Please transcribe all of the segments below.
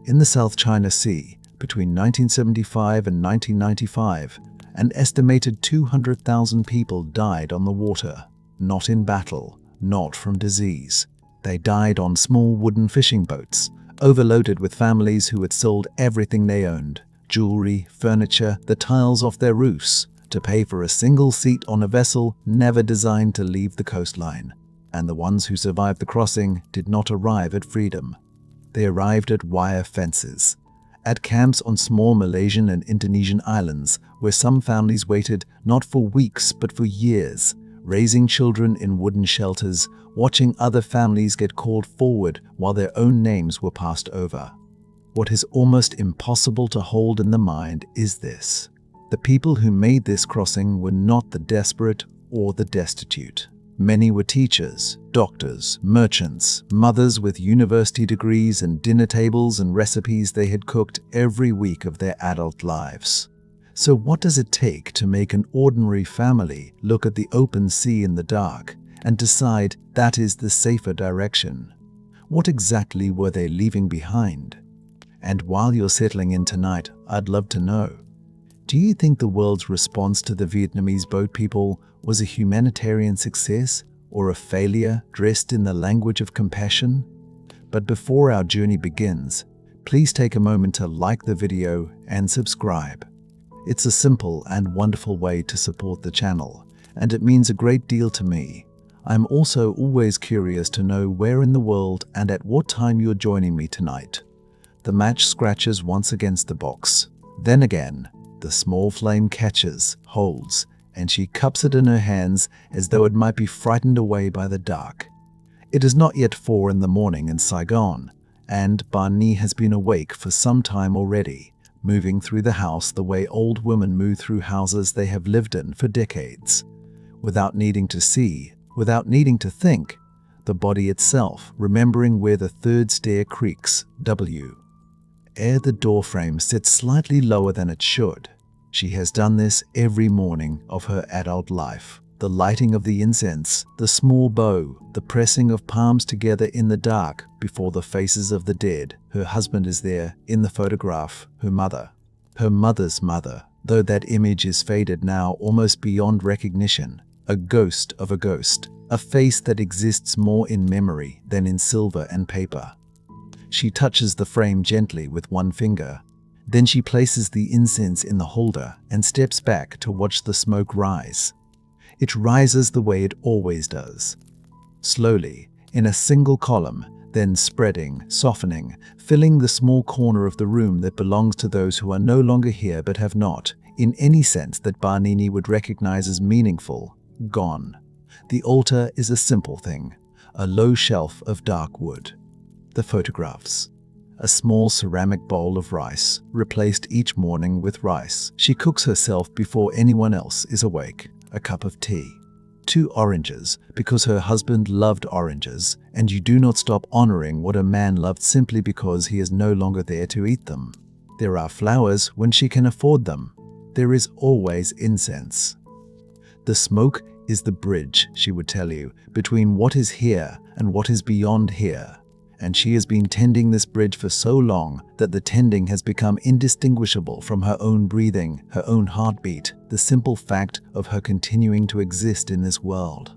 In the South China Sea, between 1975 and 1995, an estimated 200,000 people died on the water, not in battle, not from disease. They died on small wooden fishing boats, overloaded with families who had sold everything they owned, jewelry, furniture, the tiles off their roofs, to pay for a single seat on a vessel never designed to leave the coastline. And the ones who survived the crossing did not arrive at freedom. They arrived at wire fences, at camps on small Malaysian and Indonesian islands where some families waited not for weeks but for years, raising children in wooden shelters, watching other families get called forward while their own names were passed over. What is almost impossible to hold in the mind is this: the people who made this crossing were not the desperate or the destitute. Many were teachers, doctors, merchants, mothers with university degrees and dinner tables and recipes they had cooked every week of their adult lives. So what does it take to make an ordinary family look at the open sea in the dark and decide that is the safer direction? What exactly were they leaving behind? And while you're settling in tonight, I'd love to know, do you think the world's response to the Vietnamese boat people was a humanitarian success or a failure dressed in the language of compassion? But before our journey begins, please take a moment to like the video and subscribe. It's a simple and wonderful way to support the channel, and it means a great deal to me. I'm also always curious to know where in the world and at what time you're joining me tonight. The match scratches once against the box. Then again, the small flame catches, holds, and she cups it in her hands as though it might be frightened away by the dark. It is not yet 4 in the morning in Saigon, and Ban Ni has been awake for some time already, moving through the house the way old women move through houses they have lived in for decades. Without needing to see, without needing to think, the body itself remembering where the third stair creaks, ere the doorframe sits slightly lower than it should. She has done this every morning of her adult life. The lighting of the incense, the small bow, the pressing of palms together in the dark before the faces of the dead. Her husband is there, in the photograph, her mother. Her mother's mother, though that image is faded now almost beyond recognition. A ghost of a ghost, a face that exists more in memory than in silver and paper. She touches the frame gently with one finger. Then she places the incense in the holder and steps back to watch the smoke rise. It rises the way it always does. Slowly, in a single column, then spreading, softening, filling the small corner of the room that belongs to those who are no longer here but have not, in any sense that Ban Ni would recognize as meaningful, gone. The altar is a simple thing, a low shelf of dark wood. The photographs. A small ceramic bowl of rice, replaced each morning with rice. She cooks herself before anyone else is awake. A cup of tea. 2 oranges, because her husband loved oranges, and you do not stop honoring what a man loved simply because he is no longer there to eat them. There are flowers when she can afford them. There is always incense. The smoke is the bridge, she would tell you, between what is here and what is beyond here. And she has been tending this bridge for so long that the tending has become indistinguishable from her own breathing, her own heartbeat, the simple fact of her continuing to exist in this world.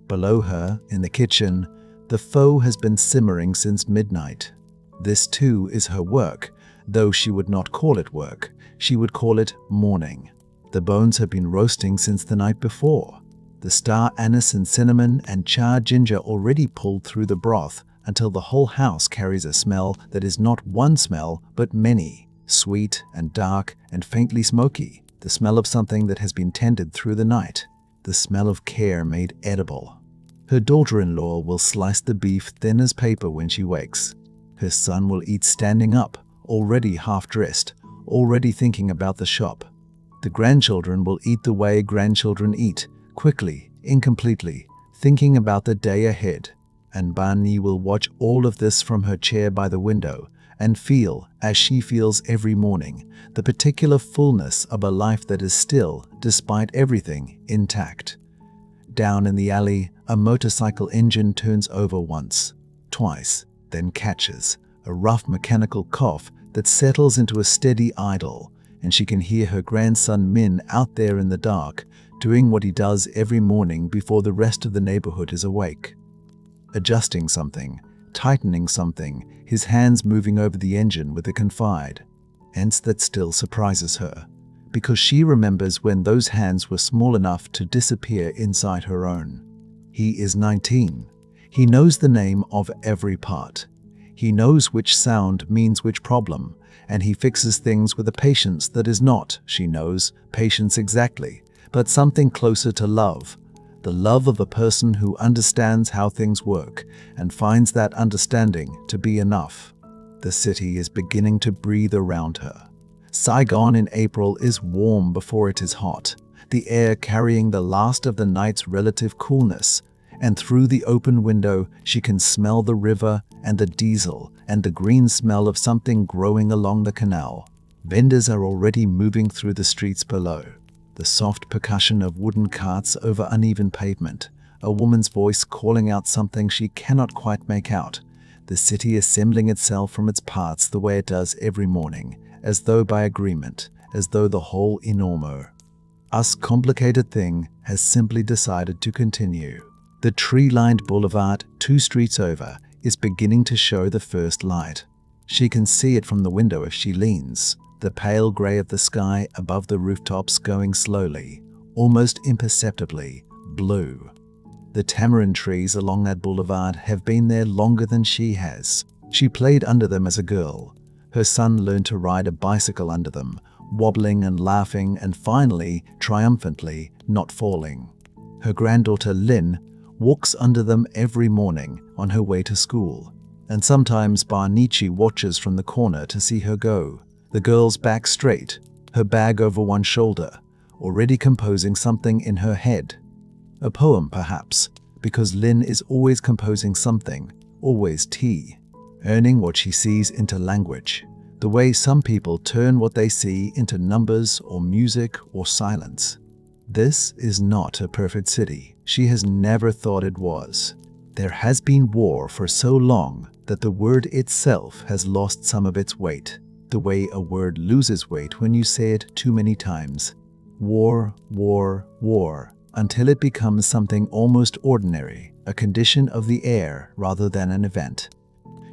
Below her, in the kitchen, the pho has been simmering since midnight. This too is her work, though she would not call it work, she would call it mourning. The bones have been roasting since the night before. The star anise and cinnamon and charred ginger already pulled through the broth, until the whole house carries a smell that is not one smell, but many, sweet and dark and faintly smoky, the smell of something that has been tended through the night, the smell of care made edible. Her daughter-in-law will slice the beef thin as paper when she wakes. Her son will eat standing up, already half-dressed, already thinking about the shop. The grandchildren will eat the way grandchildren eat, quickly, incompletely, thinking about the day ahead. And Ban Ni will watch all of this from her chair by the window and feel, as she feels every morning, the particular fullness of a life that is still, despite everything, intact. Down in the alley, a motorcycle engine turns over once, twice, then catches, a rough mechanical cough that settles into a steady idle, and she can hear her grandson Min out there in the dark, doing what he does every morning before the rest of the neighborhood is awake. Adjusting something, tightening something, his hands moving over the engine with a confide. And that still surprises her, because she remembers when those hands were small enough to disappear inside her own. He is 19. He knows the name of every part. He knows which sound means which problem, and he fixes things with a patience that is not, she knows, patience exactly, but something closer to love. The love of a person who understands how things work and finds that understanding to be enough. The city is beginning to breathe around her. Saigon in April is warm before it is hot, the air carrying the last of the night's relative coolness, and through the open window she can smell the river and the diesel and the green smell of something growing along the canal. Vendors are already moving through the streets below. The soft percussion of wooden carts over uneven pavement, a woman's voice calling out something she cannot quite make out. The city assembling itself from its parts the way it does every morning, as though by agreement, as though the whole enormo, us complicated thing has simply decided to continue. The tree-lined boulevard, 2 streets over, is beginning to show the first light. She can see it from the window if she leans, the pale gray of the sky above the rooftops going slowly, almost imperceptibly, blue. The tamarind trees along that boulevard have been there longer than she has. She played under them as a girl. Her son learned to ride a bicycle under them, wobbling and laughing and finally, triumphantly, not falling. Her granddaughter Lynn walks under them every morning on her way to school, and sometimes Barnichi watches from the corner to see her go, the girl's back straight, her bag over one shoulder, already composing something in her head. A poem, perhaps, because Lynn is always composing something, always tea, earning what she sees into language, the way some people turn what they see into numbers or music or silence. This is not a perfect city. She has never thought it was. There has been war for so long that the word itself has lost some of its weight, the way a word loses weight when you say it too many times. War, war, war, until it becomes something almost ordinary, a condition of the air rather than an event.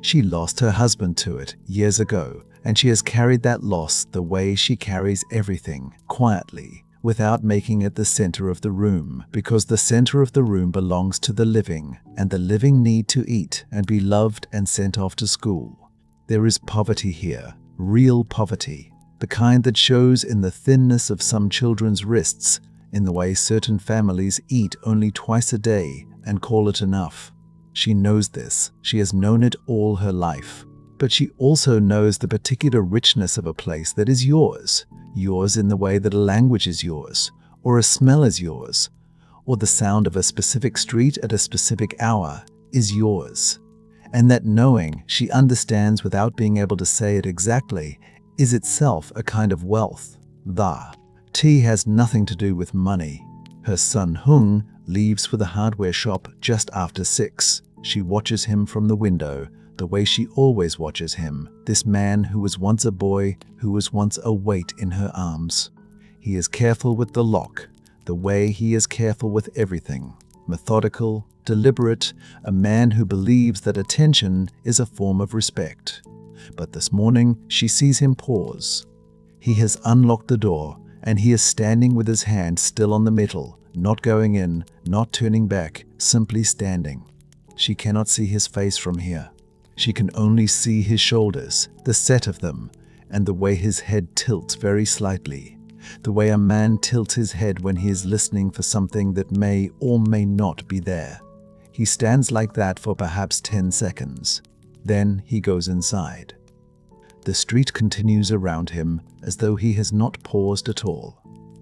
She lost her husband to it years ago, and she has carried that loss the way she carries everything, quietly, without making it the center of the room, because the center of the room belongs to the living, and the living need to eat and be loved and sent off to school. There is poverty here, real poverty, the kind that shows in the thinness of some children's wrists, in the way certain families eat only twice a day and call it enough. She knows this. She has known it all her life. But she also knows the particular richness of a place that is yours. Yours in the way that a language is yours, or a smell is yours, or the sound of a specific street at a specific hour is yours. And that knowing she understands without being able to say it exactly is itself a kind of wealth. The tea has nothing to do with money. Her son Hung leaves for the hardware shop just after 6. She watches him from the window, the way she always watches him, this man who was once a boy, who was once a weight in her arms. He is careful with the lock, the way he is careful with everything. Methodical, deliberate, a man who believes that attention is a form of respect. But this morning she sees him pause. He has unlocked the door, and he is standing with his hand still on the metal, not going in, not turning back, simply standing. She cannot see his face from here. She can only see his shoulders, the set of them, and the way his head tilts very slightly, the way a man tilts his head when he is listening for something that may or may not be there. He stands like that for perhaps 10 seconds. Then he goes inside. The street continues around him as though he has not paused at all.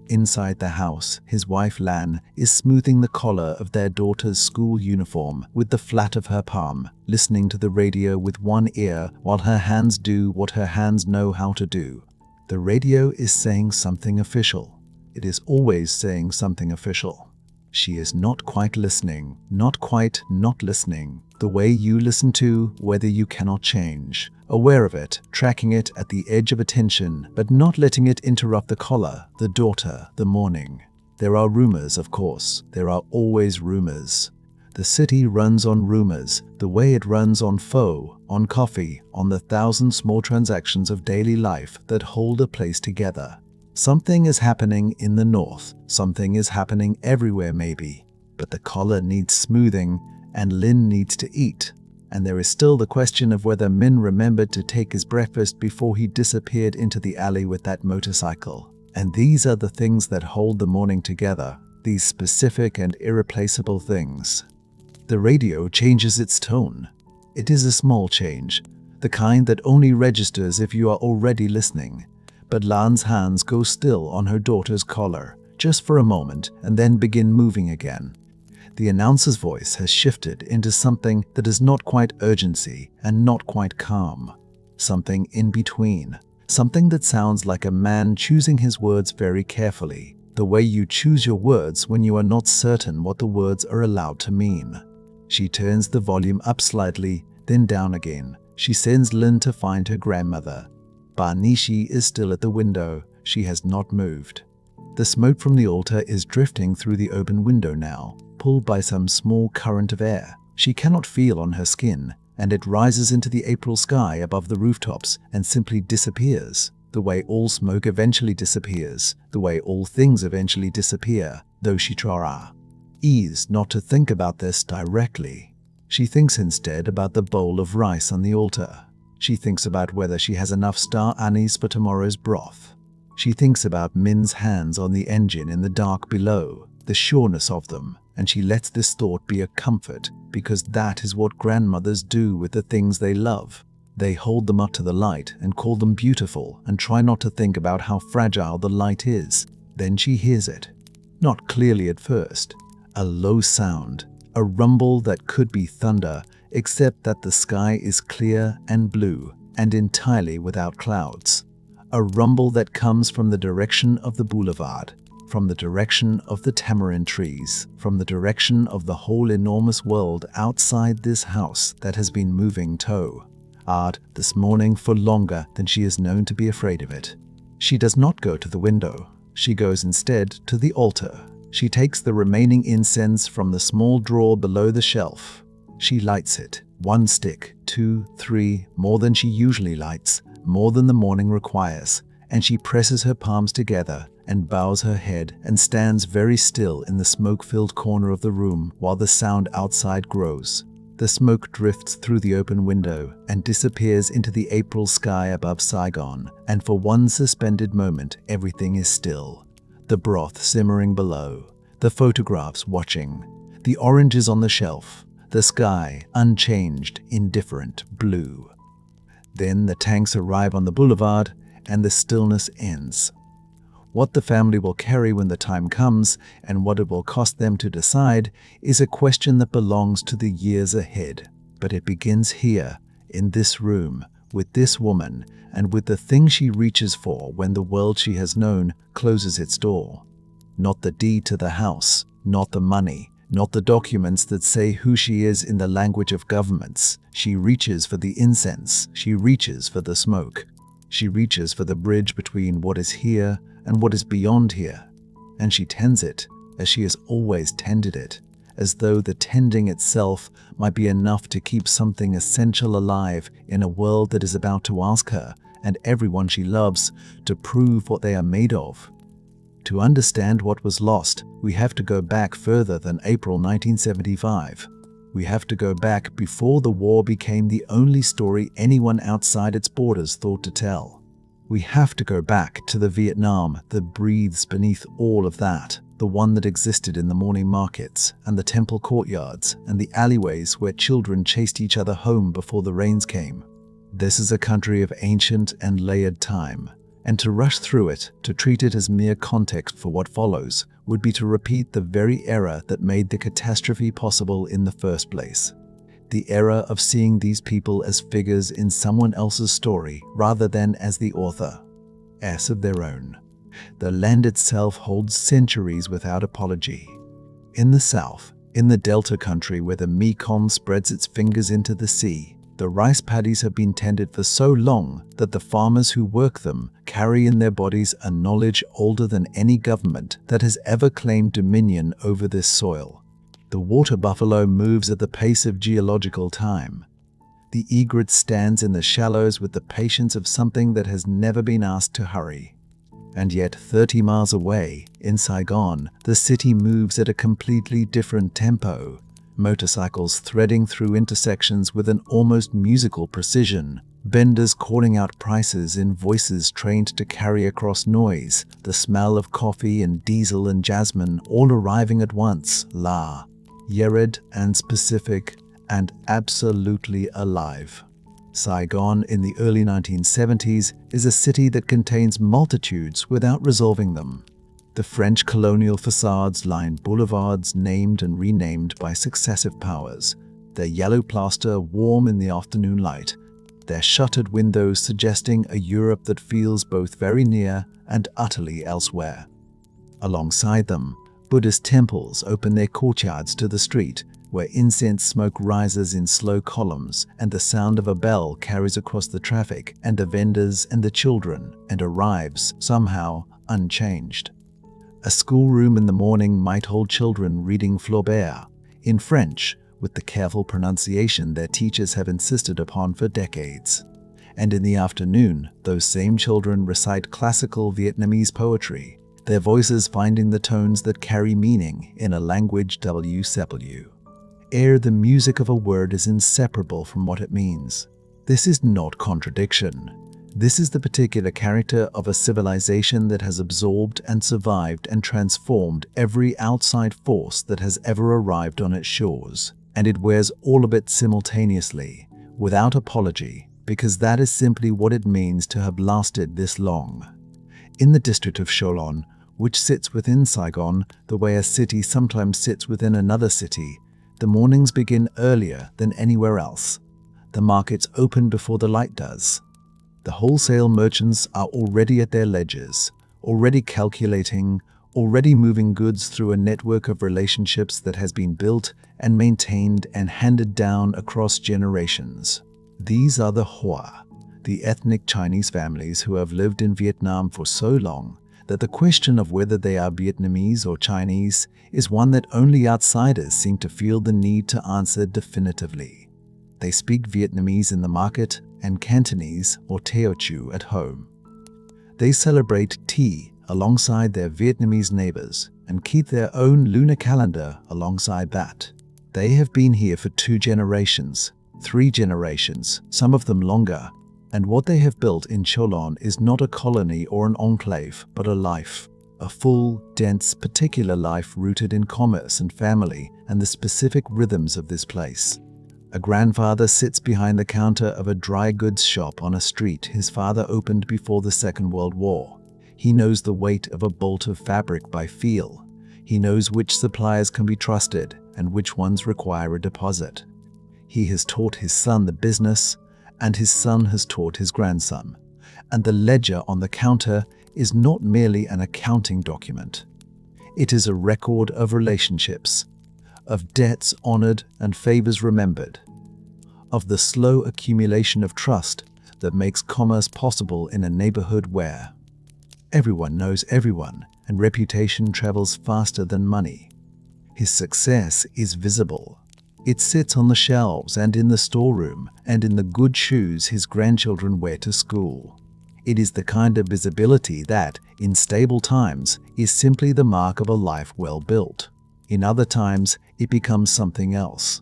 Inside the house, his wife Lan is smoothing the collar of their daughter's school uniform with the flat of her palm, listening to the radio with one ear while her hands do what her hands know how to do. The radio is saying something official. It is always saying something official. She is not quite listening, not quite not listening, the way you listen to whether you cannot change, aware of it, tracking it at the edge of attention, but not letting it interrupt the collar, the daughter, the morning. There are rumors, of course. There are always rumors. The city runs on rumors, the way it runs on pho, on coffee, on the 1,000 small transactions of daily life that hold a place together. Something is happening in the north. Something is happening everywhere maybe. But the collar needs smoothing, and Lin needs to eat. And there is still the question of whether Min remembered to take his breakfast before he disappeared into the alley with that motorcycle. And these are the things that hold the morning together, these specific and irreplaceable things. The radio changes its tone. It is a small change, the kind that only registers if you are already listening. But Lan's hands go still on her daughter's collar, just for a moment, and then begin moving again. The announcer's voice has shifted into something that is not quite urgency and not quite calm. Something in between. Something that sounds like a man choosing his words very carefully, the way you choose your words when you are not certain what the words are allowed to mean. She turns the volume up slightly, then down again. She sends Lin to find her grandmother. Ba Nishi is still at the window. She has not moved. The smoke from the altar is drifting through the open window now, pulled by some small current of air she cannot feel on her skin, and it rises into the April sky above the rooftops and simply disappears, the way all smoke eventually disappears, the way all things eventually disappear, though she tries not to think about this directly. She thinks instead about the bowl of rice on the altar. She thinks about whether she has enough star anise for tomorrow's broth. She thinks about Min's hands on the engine in the dark below, the sureness of them, and she lets this thought be a comfort, because that is what grandmothers do with the things they love. They hold them up to the light and call them beautiful and try not to think about how fragile the light is. Then she hears it. Not clearly at first. A low sound, a rumble that could be thunder, except that the sky is clear and blue and entirely without clouds. A rumble that comes from the direction of the boulevard, from the direction of the tamarind trees, from the direction of the whole enormous world outside this house that has been moving this morning for longer than she is known to be afraid of it. She does not go to the window. She goes instead to the altar. She takes the remaining incense from the small drawer below the shelf. She lights it. 1 stick, 2, 3, more than she usually lights, more than the morning requires, and she presses her palms together and bows her head and stands very still in the smoke-filled corner of the room while the sound outside grows. The smoke drifts through the open window and disappears into the April sky above Saigon, and for one suspended moment everything is still. The broth simmering below, the photographs watching, the oranges on the shelf, the sky unchanged, indifferent, blue. Then the tanks arrive on the boulevard and the stillness ends. What the family will carry when the time comes and what it will cost them to decide is a question that belongs to the years ahead. But it begins here, in this room, with this woman, and with the thing she reaches for when the world she has known closes its door. Not the deed to the house, not the money, not the documents that say who she is in the language of governments. She reaches for the incense, she reaches for the smoke. She reaches for the bridge between what is here and what is beyond here. And she tends it, as she has always tended it, as though the tending itself might be enough to keep something essential alive in a world that is about to ask her, and everyone she loves, to prove what they are made of. To understand what was lost, we have to go back further than April 1975. We have to go back before the war became the only story anyone outside its borders thought to tell. We have to go back to the Vietnam that breathes beneath all of that, the one that existed in the morning markets and the temple courtyards and the alleyways where children chased each other home before the rains came. This is a country of ancient and layered time, and to rush through it, to treat it as mere context for what follows, would be to repeat the very error that made the catastrophe possible in the first place. The error of seeing these people as figures in someone else's story rather than as the author of their own. The land itself holds centuries without apology. In the south, in the Delta country where the Mekong spreads its fingers into the sea, The rice paddies have been tended for so long that the farmers who work them carry in their bodies a knowledge older than any government that has ever claimed dominion over this soil. The water buffalo moves at the pace of geological time. The egret stands in the shallows with the patience of something that has never been asked to hurry. And yet 30 miles away, in Saigon, the city moves at a completely different tempo. Motorcycles threading through intersections with an almost musical precision, vendors calling out prices in voices trained to carry across noise, the smell of coffee and diesel and jasmine all arriving at once, arid and specific and absolutely alive. Saigon in the early 1970s is a city that contains multitudes without resolving them. The French colonial facades line boulevards named and renamed by successive powers, their yellow plaster warm in the afternoon light, their shuttered windows suggesting a Europe that feels both very near and utterly elsewhere. Alongside them, Buddhist temples open their courtyards to the street, where incense smoke rises in slow columns and the sound of a bell carries across the traffic and the vendors and the children and arrives, somehow, unchanged. A schoolroom in the morning might hold children reading Flaubert in French with the careful pronunciation their teachers have insisted upon for decades. And in the afternoon, those same children recite classical Vietnamese poetry, their voices finding the tones that carry meaning in a language WW. Ere the music of a word is inseparable from what it means. This is not contradiction. This is the particular character of a civilization that has absorbed and survived and transformed every outside force that has ever arrived on its shores, and it wears all of it simultaneously, without apology, because that is simply what it means to have lasted this long. In the district of Cholon, which sits within Saigon, the way a city sometimes sits within another city, the mornings begin earlier than anywhere else. The markets open before the light does. The wholesale merchants are already at their ledgers, already calculating, already moving goods through a network of relationships that has been built and maintained and handed down across generations. These are the Hoa, the ethnic Chinese families who have lived in Vietnam for so long that the question of whether they are Vietnamese or Chinese is one that only outsiders seem to feel the need to answer definitively. They speak Vietnamese in the market and Cantonese or Teochew at home. They celebrate Tea alongside their Vietnamese neighbors and keep their own lunar calendar alongside that. They have been here for 2 generations, 3 generations, some of them longer, and what they have built in Cholon is not a colony or an enclave, but a life. A full, dense, particular life rooted in commerce and family and the specific rhythms of this place. A grandfather sits behind the counter of a dry goods shop on a street his father opened before the Second World War. He knows the weight of a bolt of fabric by feel. He knows which suppliers can be trusted and which ones require a deposit. He has taught his son the business, and his son has taught his grandson. And the ledger on the counter is not merely an accounting document. It is a record of relationships, of debts honored and favors remembered, of the slow accumulation of trust that makes commerce possible in a neighborhood where everyone knows everyone and reputation travels faster than money. His success is visible. It sits on the shelves and in the storeroom and in the good shoes his grandchildren wear to school. It is the kind of visibility that, in stable times, is simply the mark of a life well built. In other times, it becomes something else.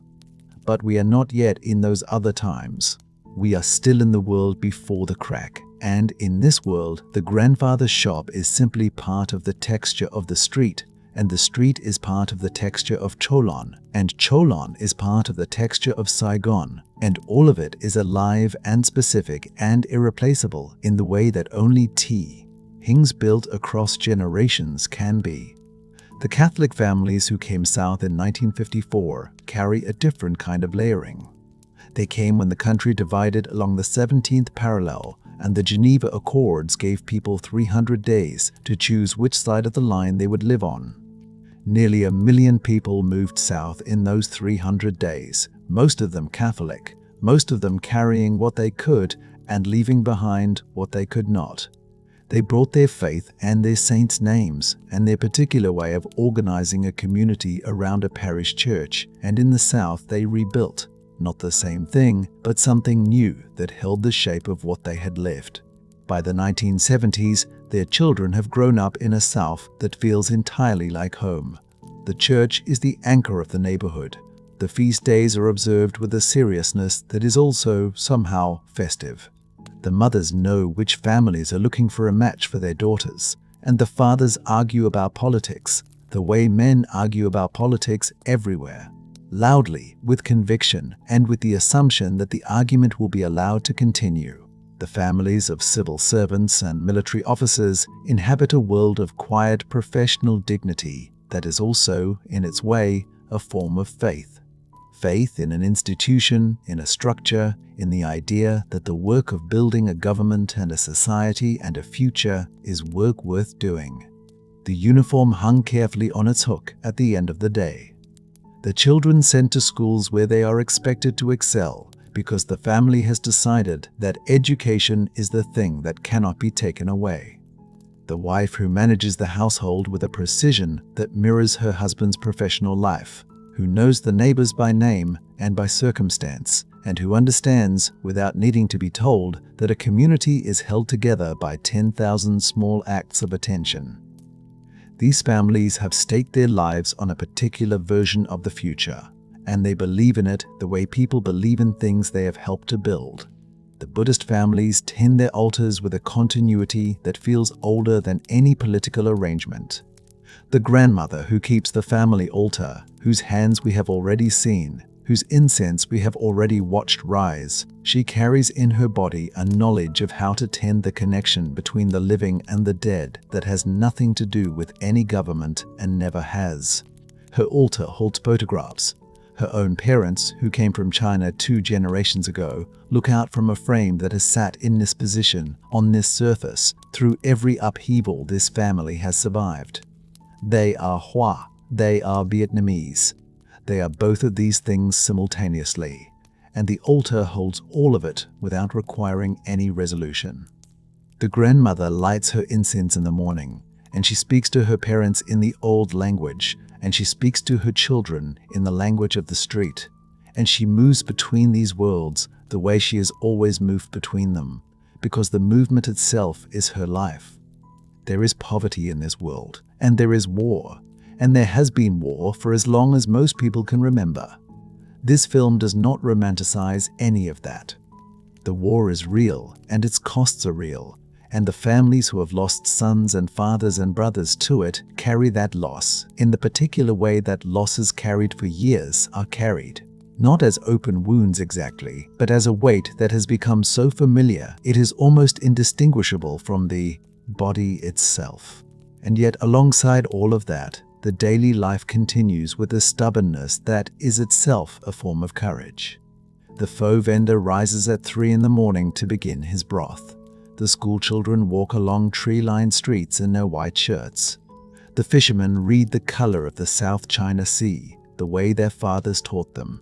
But we are not yet in those other times. We are still in the world before the crack, and in this world, the grandfather's shop is simply part of the texture of the street, and the street is part of the texture of Cholon, and Cholon is part of the texture of Saigon, and all of it is alive and specific and irreplaceable in the way that only things built across generations can be. The Catholic families who came south in 1954 carry a different kind of layering. They came when the country divided along the 17th parallel, and the Geneva Accords gave people 300 days to choose which side of the line they would live on. Nearly 1 million people moved south in those 300 days, most of them Catholic, most of them carrying what they could and leaving behind what they could not. They brought their faith and their saints' names and their particular way of organizing a community around a parish church, and in the South they rebuilt, not the same thing, but something new that held the shape of what they had left. By the 1970s, their children have grown up in a South that feels entirely like home. The church is the anchor of the neighborhood. The feast days are observed with a seriousness that is also somehow festive. The mothers know which families are looking for a match for their daughters, and the fathers argue about politics, the way men argue about politics everywhere, loudly, with conviction, and with the assumption that the argument will be allowed to continue. The families of civil servants and military officers inhabit a world of quiet professional dignity that is also, in its way, a form of faith. Faith in an institution, in a structure, in the idea that the work of building a government and a society and a future is work worth doing. The uniform hung carefully on its hook at the end of the day. The children sent to schools where they are expected to excel because the family has decided that education is the thing that cannot be taken away. The wife who manages the household with a precision that mirrors her husband's professional life, who knows the neighbors by name and by circumstance, and who understands, without needing to be told, that a community is held together by 10,000 small acts of attention. These families have staked their lives on a particular version of the future, and they believe in it the way people believe in things they have helped to build. The Buddhist families tend their altars with a continuity that feels older than any political arrangement. The grandmother who keeps the family altar, whose hands we have already seen, whose incense we have already watched rise, she carries in her body a knowledge of how to tend the connection between the living and the dead that has nothing to do with any government and never has. Her altar holds photographs. Her own parents, who came from China 2 generations ago, look out from a frame that has sat in this position, on this surface, through every upheaval this family has survived. They are Hoa, they are Vietnamese. They are both of these things simultaneously, and the altar holds all of it without requiring any resolution. The grandmother lights her incense in the morning, and she speaks to her parents in the old language, and she speaks to her children in the language of the street, and she moves between these worlds the way she has always moved between them, because the movement itself is her life. There is poverty in this world, and there is war, and there has been war for as long as most people can remember. This film does not romanticize any of that. The war is real, and its costs are real, and the families who have lost sons and fathers and brothers to it carry that loss in the particular way that losses carried for years are carried. Not as open wounds exactly, but as a weight that has become so familiar it is almost indistinguishable from the body itself. And yet alongside all of that, the daily life continues with a stubbornness that is itself a form of courage. The faux vendor rises at 3 in the morning to begin his broth. The school children walk along tree-lined streets in their white shirts. The fishermen read the color of the South China Sea, the way their fathers taught them.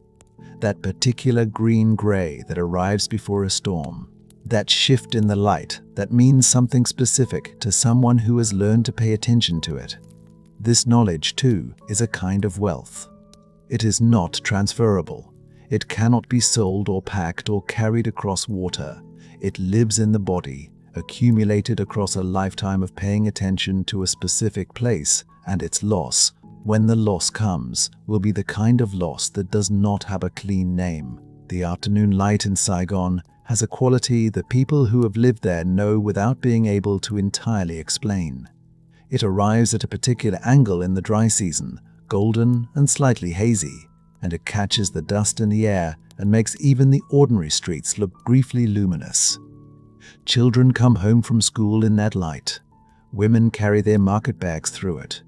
That particular green-gray that arrives before a storm. That shift in the light that means something specific to someone who has learned to pay attention to it. This knowledge, too, is a kind of wealth. It is not transferable. It cannot be sold or packed or carried across water. It lives in the body, accumulated across a lifetime of paying attention to a specific place, and its loss, when the loss comes, will be the kind of loss that does not have a clean name. The afternoon light in Saigon has a quality that people who have lived there know without being able to entirely explain. It arrives at a particular angle in the dry season, golden and slightly hazy, and it catches the dust in the air and makes even the ordinary streets look briefly luminous. Children come home from school in that light. Women carry their market bags through it.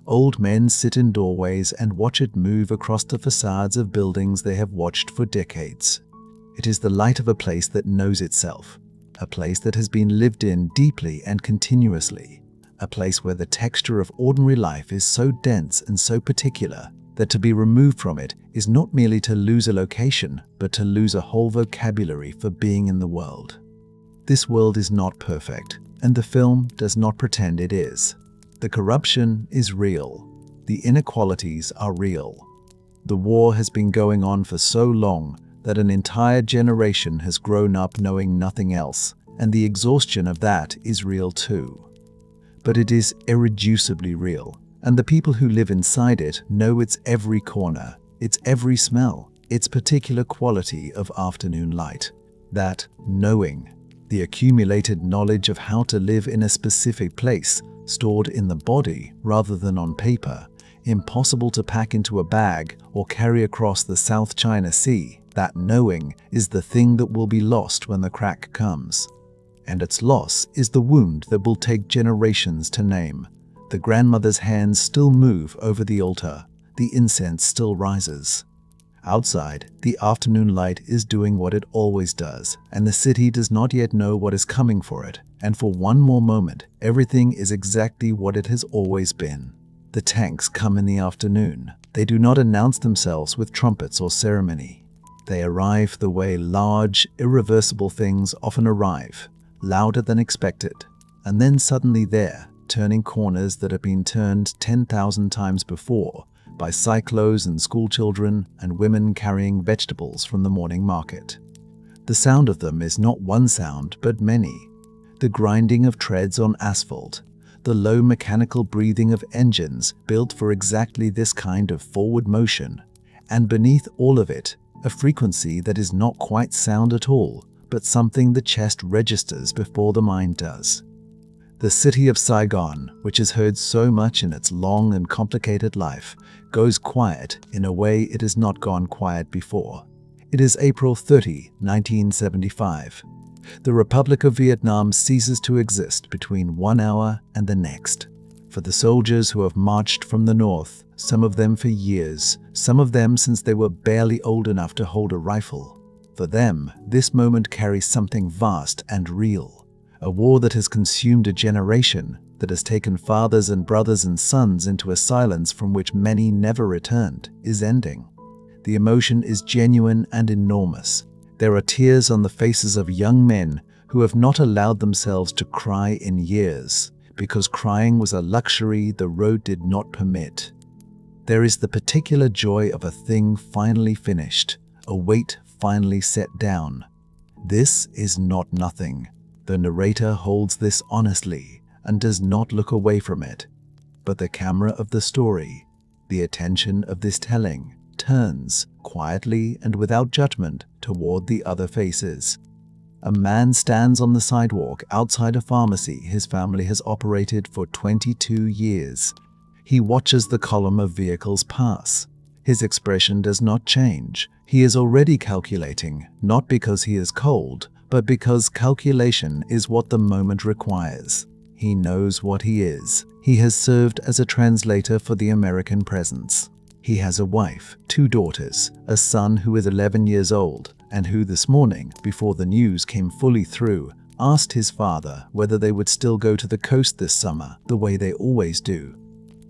Old men sit in doorways and watch it move across the facades of buildings they have watched for decades. It is the light of a place that knows itself, a place that has been lived in deeply and continuously, a place where the texture of ordinary life is so dense and so particular that to be removed from it is not merely to lose a location, but to lose a whole vocabulary for being in the world. This world is not perfect, and the film does not pretend it is. The corruption is real. The inequalities are real. The war has been going on for so long that an entire generation has grown up knowing nothing else, and the exhaustion of that is real too. But it is irreducibly real, and the people who live inside it know its every corner, its every smell, its particular quality of afternoon light. That knowing, the accumulated knowledge of how to live in a specific place, stored in the body rather than on paper, impossible to pack into a bag or carry across the South China Sea, that knowing is the thing that will be lost when the crack comes. And its loss is the wound that will take generations to name. The grandmother's hands still move over the altar. The incense still rises. Outside, the afternoon light is doing what it always does, and the city does not yet know what is coming for it. And for one more moment, everything is exactly what it has always been. The tanks come in the afternoon. They do not announce themselves with trumpets or ceremony. They arrive the way large, irreversible things often arrive, louder than expected, and then suddenly there, turning corners that have been turned 10,000 times before by cyclos and schoolchildren and women carrying vegetables from the morning market. The sound of them is not one sound, but many. The grinding of treads on asphalt, the low mechanical breathing of engines built for exactly this kind of forward motion, and beneath all of it, a frequency that is not quite sound at all, but something the chest registers before the mind does. The city of Saigon, which has heard so much in its long and complicated life, goes quiet in a way it has not gone quiet before. It is April 30, 1975. The Republic of Vietnam ceases to exist between 1 hour and the next. For the soldiers who have marched from the north, some of them for years, some of them since they were barely old enough to hold a rifle, for them, this moment carries something vast and real. A war that has consumed a generation, that has taken fathers and brothers and sons into a silence from which many never returned, is ending. The emotion is genuine and enormous. There are tears on the faces of young men who have not allowed themselves to cry in years, because crying was a luxury the road did not permit. There is the particular joy of a thing finally finished, a weight finally set down. This is not nothing. The narrator holds this honestly and does not look away from it. But the camera of the story, the attention of this telling, turns quietly and without judgment toward the other faces. A man stands on the sidewalk outside a pharmacy his family has operated for 22 years. He watches the column of vehicles pass. His expression does not change. He is already calculating, not because he is cold, but because calculation is what the moment requires. He knows what he is. He has served as a translator for the American presence. He has a wife, 2 daughters, a son who is 11 years old, and who this morning, before the news came fully through, asked his father whether they would still go to the coast this summer, the way they always do.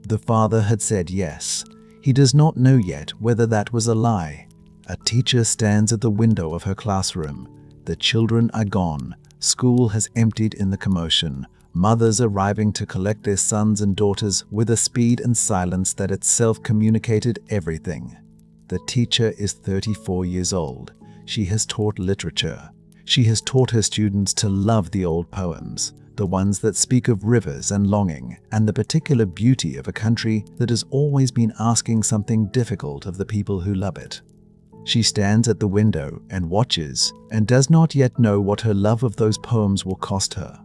The father had said yes. He does not know yet whether that was a lie. A teacher stands at the window of her classroom. The children are gone. School has emptied in the commotion. Mothers arriving to collect their sons and daughters with a speed and silence that itself communicated everything. The teacher is 34 years old. She has taught literature. She has taught her students to love the old poems, the ones that speak of rivers and longing, and the particular beauty of a country that has always been asking something difficult of the people who love it. She stands at the window and watches, and does not yet know what her love of those poems will cost her.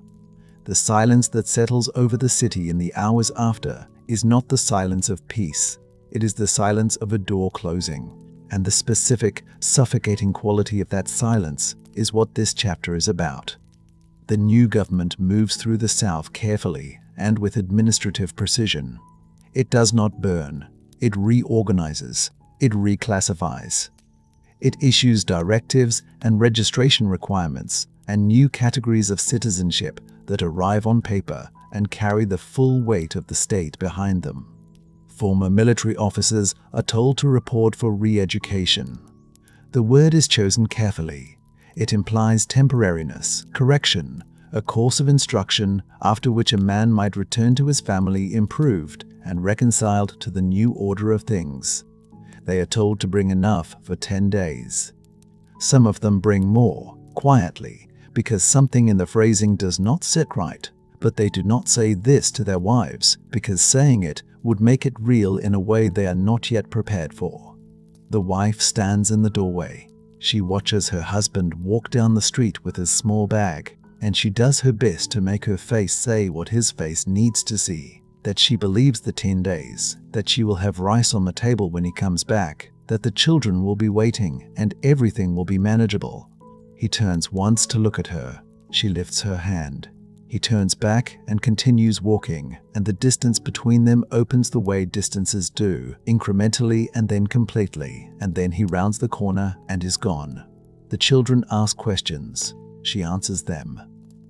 The silence that settles over the city in the hours after is not the silence of peace. It is the silence of a door closing. And the specific, suffocating quality of that silence is what this chapter is about. The new government moves through the South carefully and with administrative precision. It does not burn. It reorganizes. It reclassifies. It issues directives and registration requirements and new categories of citizenship that arrive on paper and carry the full weight of the state behind them. Former military officers are told to report for re-education. The word is chosen carefully. It implies temporariness, correction, a course of instruction after which a man might return to his family improved and reconciled to the new order of things. They are told to bring enough for 10 days. Some of them bring more, quietly, because something in the phrasing does not sit right, but they do not say this to their wives because saying it would make it real in a way they are not yet prepared for. The wife stands in the doorway. She watches her husband walk down the street with his small bag, and she does her best to make her face say what his face needs to see, that she believes the 10 days, that she will have rice on the table when he comes back, that the children will be waiting and everything will be manageable. He turns once to look at her. She lifts her hand. He turns back and continues walking, and the distance between them opens the way distances do, incrementally and then completely, and then he rounds the corner and is gone. The children ask questions. She answers them.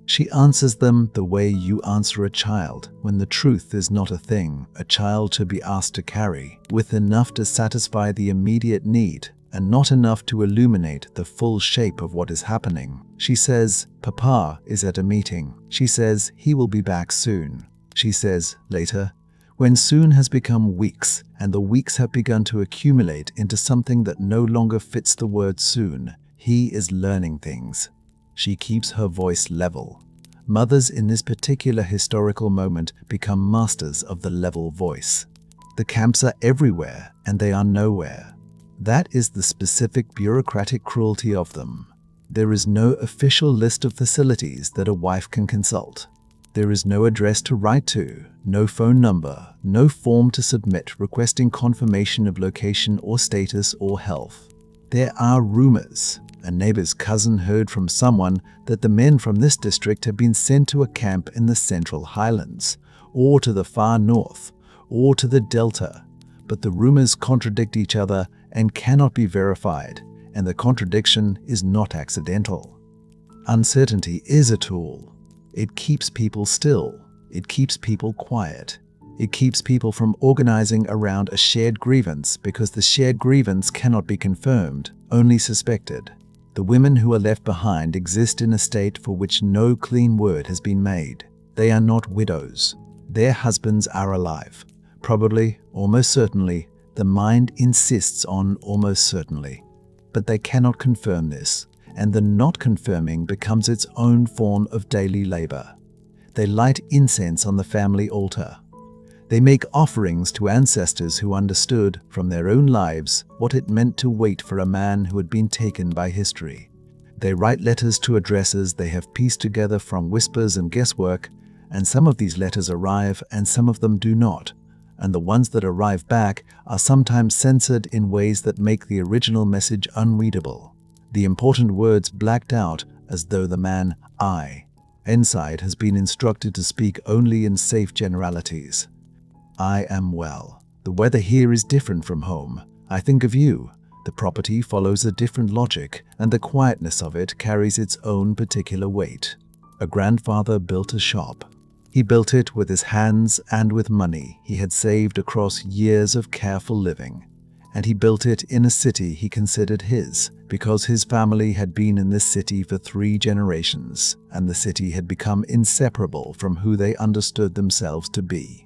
She answers them the way you answer a child when the truth is not a thing a child to be asked to carry, with enough to satisfy the immediate need and not enough to illuminate the full shape of what is happening. She says, "Papa is at a meeting." She says, "He will be back soon." She says, later, when soon has become weeks and the weeks have begun to accumulate into something that no longer fits the word soon, he is learning things. She keeps her voice level. Mothers in this particular historical moment become masters of the level voice. The camps are everywhere and they are nowhere. That is the specific bureaucratic cruelty of them. There is no official list of facilities that a wife can consult. There is no address to write to, no phone number, no form to submit requesting confirmation of location or status or health. There are rumors. A neighbor's cousin heard from someone that the men from this district have been sent to a camp in the Central Highlands, or to the far north, or to the Delta. But the rumors contradict each other and cannot be verified, and the contradiction is not accidental. Uncertainty is a tool. It keeps people still. It keeps people quiet. It keeps people from organizing around a shared grievance because the shared grievance cannot be confirmed, only suspected. The women who are left behind exist in a state for which no clean word has been made. They are not widows. Their husbands are alive. Probably, almost certainly, the mind insists on almost certainly. But they cannot confirm this, and the not confirming becomes its own form of daily labor. They light incense on the family altar. They make offerings to ancestors who understood from their own lives what it meant to wait for a man who had been taken by history. They write letters to addresses they have pieced together from whispers and guesswork, and some of these letters arrive and some of them do not, and the ones that arrive back are sometimes censored in ways that make the original message unreadable. The important words blacked out as though the man, I, inside has been instructed to speak only in safe generalities. I am well. The weather here is different from home. I think of you. The property follows a different logic, and the quietness of it carries its own particular weight. A grandfather built a shop. He built it with his hands and with money he had saved across years of careful living. And he built it in a city he considered his, because his family had been in this city for 3 generations, and the city had become inseparable from who they understood themselves to be.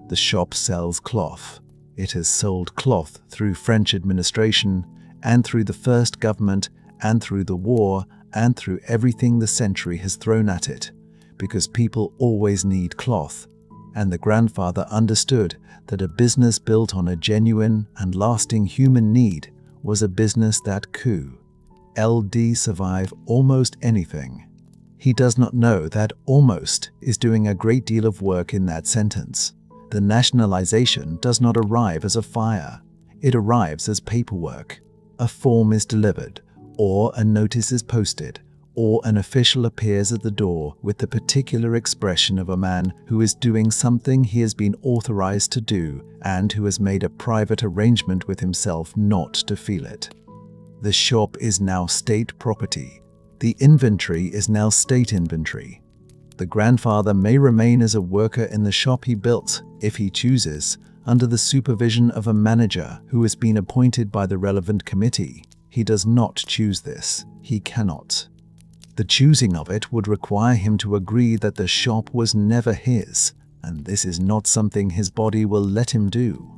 The shop sells cloth. It has sold cloth through French administration, and through the first government, and through the war, and through everything the century has thrown at it, because people always need cloth. And the grandfather understood that a business built on a genuine and lasting human need was a business that could survive almost anything. He does not know that almost is doing a great deal of work in that sentence. The nationalization does not arrive as a fire. It arrives as paperwork. A form is delivered, or a notice is posted, or an official appears at the door with the particular expression of a man who is doing something he has been authorized to do and who has made a private arrangement with himself not to feel it. The shop is now state property. The inventory is now state inventory. The grandfather may remain as a worker in the shop he built, if he chooses, under the supervision of a manager who has been appointed by the relevant committee. He does not choose this. He cannot. The choosing of it would require him to agree that the shop was never his, and this is not something his body will let him do.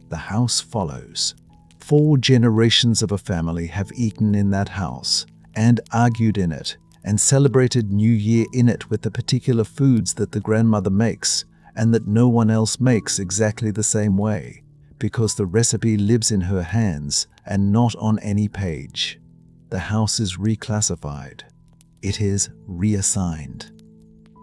The house follows. 4 generations of a family have eaten in that house, and argued in it, and celebrated New Year in it with the particular foods that the grandmother makes, and that no one else makes exactly the same way, because the recipe lives in her hands and not on any page. The house is reclassified. It is reassigned.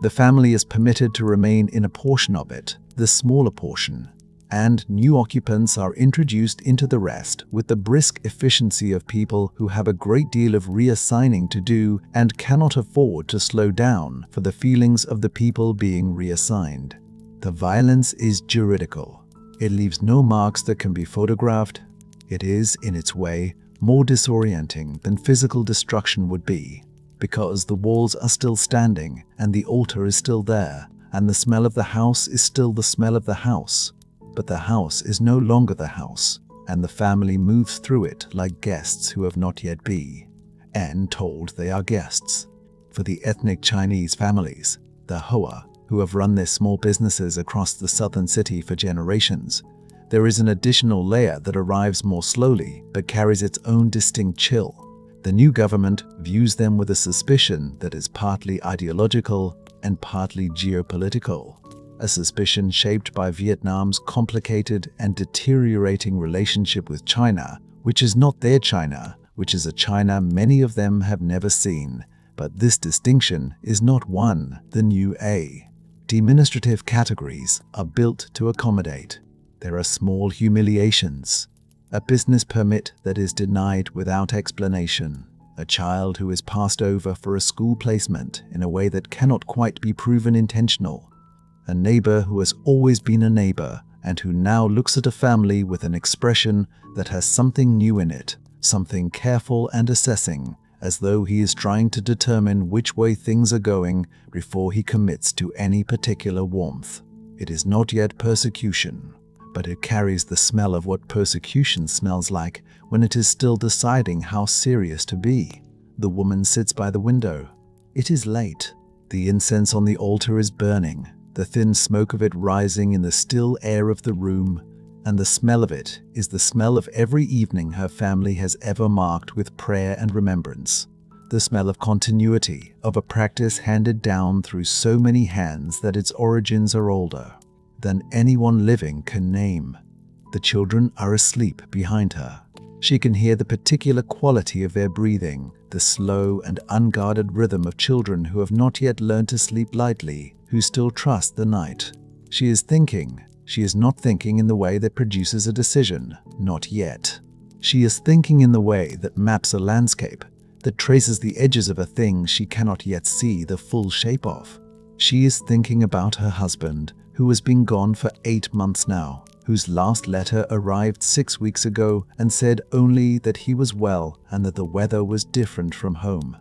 The family is permitted to remain in a portion of it, the smaller portion, and new occupants are introduced into the rest with the brisk efficiency of people who have a great deal of reassigning to do and cannot afford to slow down for the feelings of the people being reassigned. The violence is juridical. It leaves no marks that can be photographed. It is, in its way, more disorienting than physical destruction would be, because the walls are still standing and the altar is still there, and the smell of the house is still the smell of the house. But the house is no longer the house, and the family moves through it like guests who have not yet been, and told they are guests. For the ethnic Chinese families, the Hoa, who have run their small businesses across the southern city for generations, there is an additional layer that arrives more slowly but carries its own distinct chill. The new government views them with a suspicion that is partly ideological and partly geopolitical. A suspicion shaped by Vietnam's complicated and deteriorating relationship with China, which is not their China, which is a China many of them have never seen. But this distinction is not one, the new A. Demonstrative categories are built to accommodate. There are small humiliations. A business permit that is denied without explanation. A child who is passed over for a school placement in a way that cannot quite be proven intentional. A neighbor who has always been a neighbor and who now looks at a family with an expression that has something new in it, something careful and assessing, as though he is trying to determine which way things are going before he commits to any particular warmth. It is not yet persecution, but it carries the smell of what persecution smells like when it is still deciding how serious to be. The woman sits by the window. It is late. The incense on the altar is burning, the thin smoke of it rising in the still air of the room, and the smell of it is the smell of every evening her family has ever marked with prayer and remembrance. The smell of continuity, of a practice handed down through so many hands that its origins are older than anyone living can name. The children are asleep behind her. She can hear the particular quality of their breathing, the slow and unguarded rhythm of children who have not yet learned to sleep lightly, who still trust the night. She is thinking. She is not thinking in the way that produces a decision, not yet. She is thinking in the way that maps a landscape, that traces the edges of a thing she cannot yet see the full shape of. She is thinking about her husband, who has been gone for 8 months now, whose last letter arrived 6 weeks ago and said only that he was well and that the weather was different from home.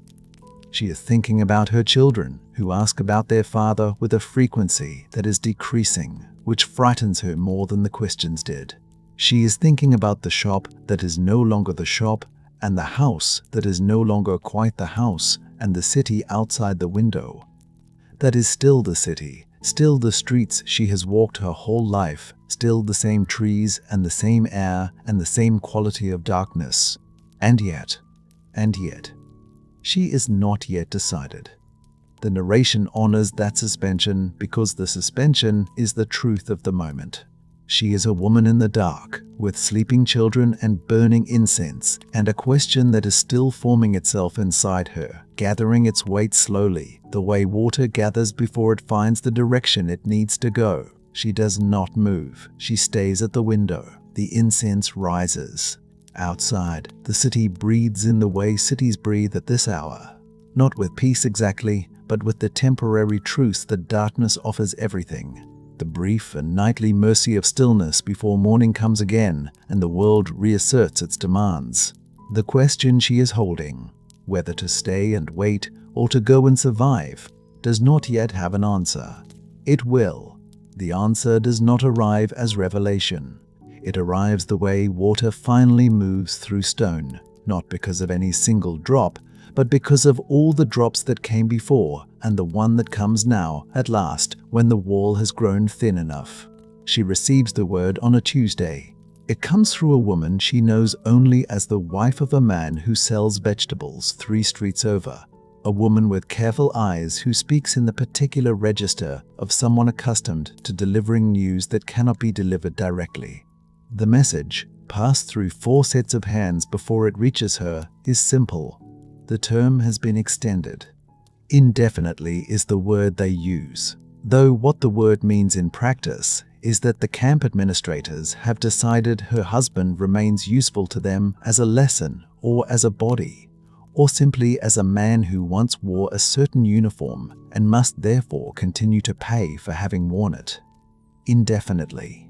She is thinking about her children, who ask about their father with a frequency that is decreasing, which frightens her more than the questions did. She is thinking about the shop that is no longer the shop, and the house that is no longer quite the house, and the city outside the window. That is still the city, still the streets she has walked her whole life, still the same trees and the same air and the same quality of darkness. And yet, she is not yet decided. The narration honors that suspension because the suspension is the truth of the moment. She is a woman in the dark, with sleeping children and burning incense, and a question that is still forming itself inside her, gathering its weight slowly, the way water gathers before it finds the direction it needs to go. She does not move. She stays at the window. The incense rises. Outside, the city breathes in the way cities breathe at this hour. Not with peace exactly, but with the temporary truce that darkness offers everything. The brief and nightly mercy of stillness before morning comes again and the world reasserts its demands. The question she is holding, whether to stay and wait or to go and survive, does not yet have an answer. It will. The answer does not arrive as revelation. It arrives the way water finally moves through stone, not because of any single drop, but because of all the drops that came before and the one that comes now, at last, when the wall has grown thin enough. She receives the word on a Tuesday. It comes through a woman she knows only as the wife of a man who sells vegetables 3 streets over, a woman with careful eyes who speaks in the particular register of someone accustomed to delivering news that cannot be delivered directly. The message, passed through 4 sets of hands before it reaches her, is simple. The term has been extended. Indefinitely is the word they use, though what the word means in practice is that the camp administrators have decided her husband remains useful to them as a lesson or as a body, or simply as a man who once wore a certain uniform and must therefore continue to pay for having worn it. Indefinitely.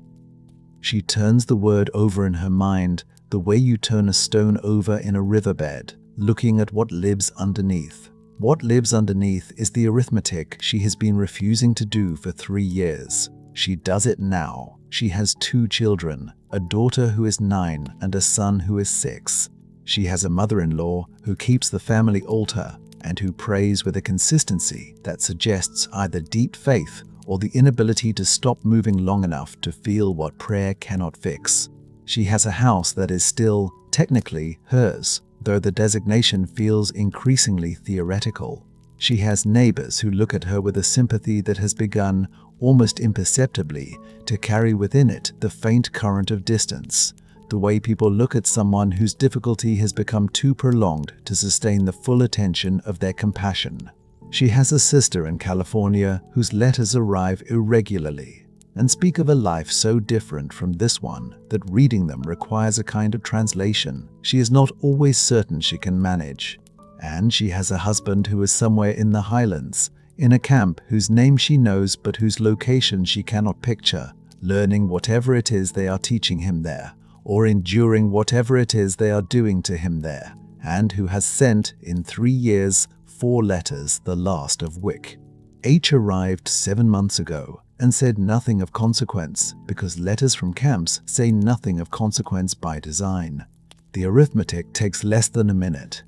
She turns the word over in her mind the way you turn a stone over in a riverbed, looking at what lives underneath. What lives underneath is the arithmetic she has been refusing to do for 3 years. She does it now. She has 2 children, a daughter who is 9 and a son who is 6. She has a mother-in-law who keeps the family altar and who prays with a consistency that suggests either deep faith or the inability to stop moving long enough to feel what prayer cannot fix. She has a house that is still, technically, hers, though the designation feels increasingly theoretical. She has neighbors who look at her with a sympathy that has begun, almost imperceptibly, to carry within it the faint current of distance, the way people look at someone whose difficulty has become too prolonged to sustain the full attention of their compassion. She has a sister in California whose letters arrive irregularly and speak of a life so different from this one that reading them requires a kind of translation she is not always certain she can manage. And she has a husband who is somewhere in the highlands, in a camp whose name she knows but whose location she cannot picture, learning whatever it is they are teaching him there, or enduring whatever it is they are doing to him there, and who has sent, in 3 years, 4 letters, the last of which. H arrived 7 months ago and said nothing of consequence, because letters from camps say nothing of consequence by design. The arithmetic takes less than a minute.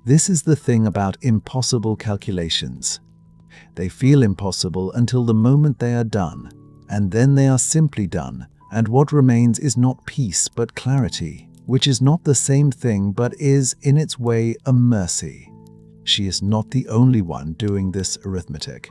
This is the thing about impossible calculations. They feel impossible until the moment they are done, and then they are simply done, and what remains is not peace but clarity, which is not the same thing but is, in its way, a mercy. She is not the only one doing this arithmetic.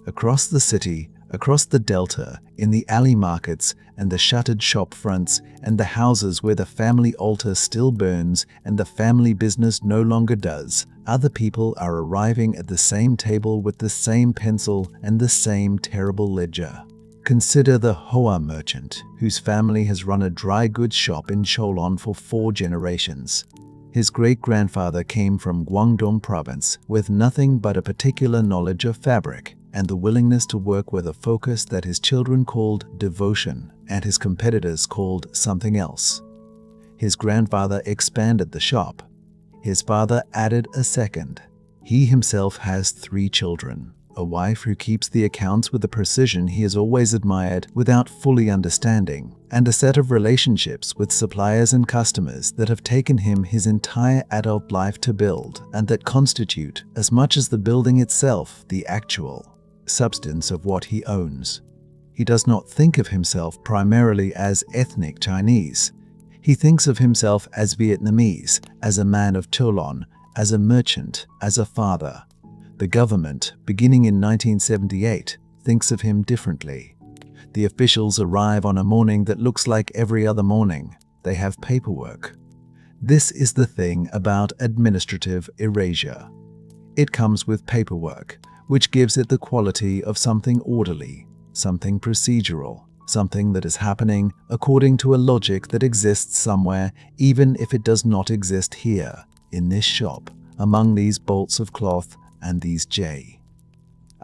Across the city, across the delta, in the alley markets and the shuttered shop fronts and the houses where the family altar still burns and the family business no longer does, other people are arriving at the same table with the same pencil and the same terrible ledger. Consider the Hoa merchant, whose family has run a dry goods shop in Cholon for 4 generations. His great-grandfather came from Guangdong province with nothing but a particular knowledge of fabric and the willingness to work with a focus that his children called devotion and his competitors called something else. His grandfather expanded the shop. His father added a second. He himself has 3 children, a wife who keeps the accounts with the precision he has always admired without fully understanding, and a set of relationships with suppliers and customers that have taken him his entire adult life to build and that constitute, as much as the building itself, the actual substance of what he owns. He does not think of himself primarily as ethnic Chinese. He thinks of himself as Vietnamese, as a man of Cholon, as a merchant, as a father. The government, beginning in 1978, thinks of him differently. The officials arrive on a morning that looks like every other morning. They have paperwork. This is the thing about administrative erasure. It comes with paperwork, which gives it the quality of something orderly, something procedural, something that is happening according to a logic that exists somewhere, even if it does not exist here, in this shop, among these bolts of cloth and these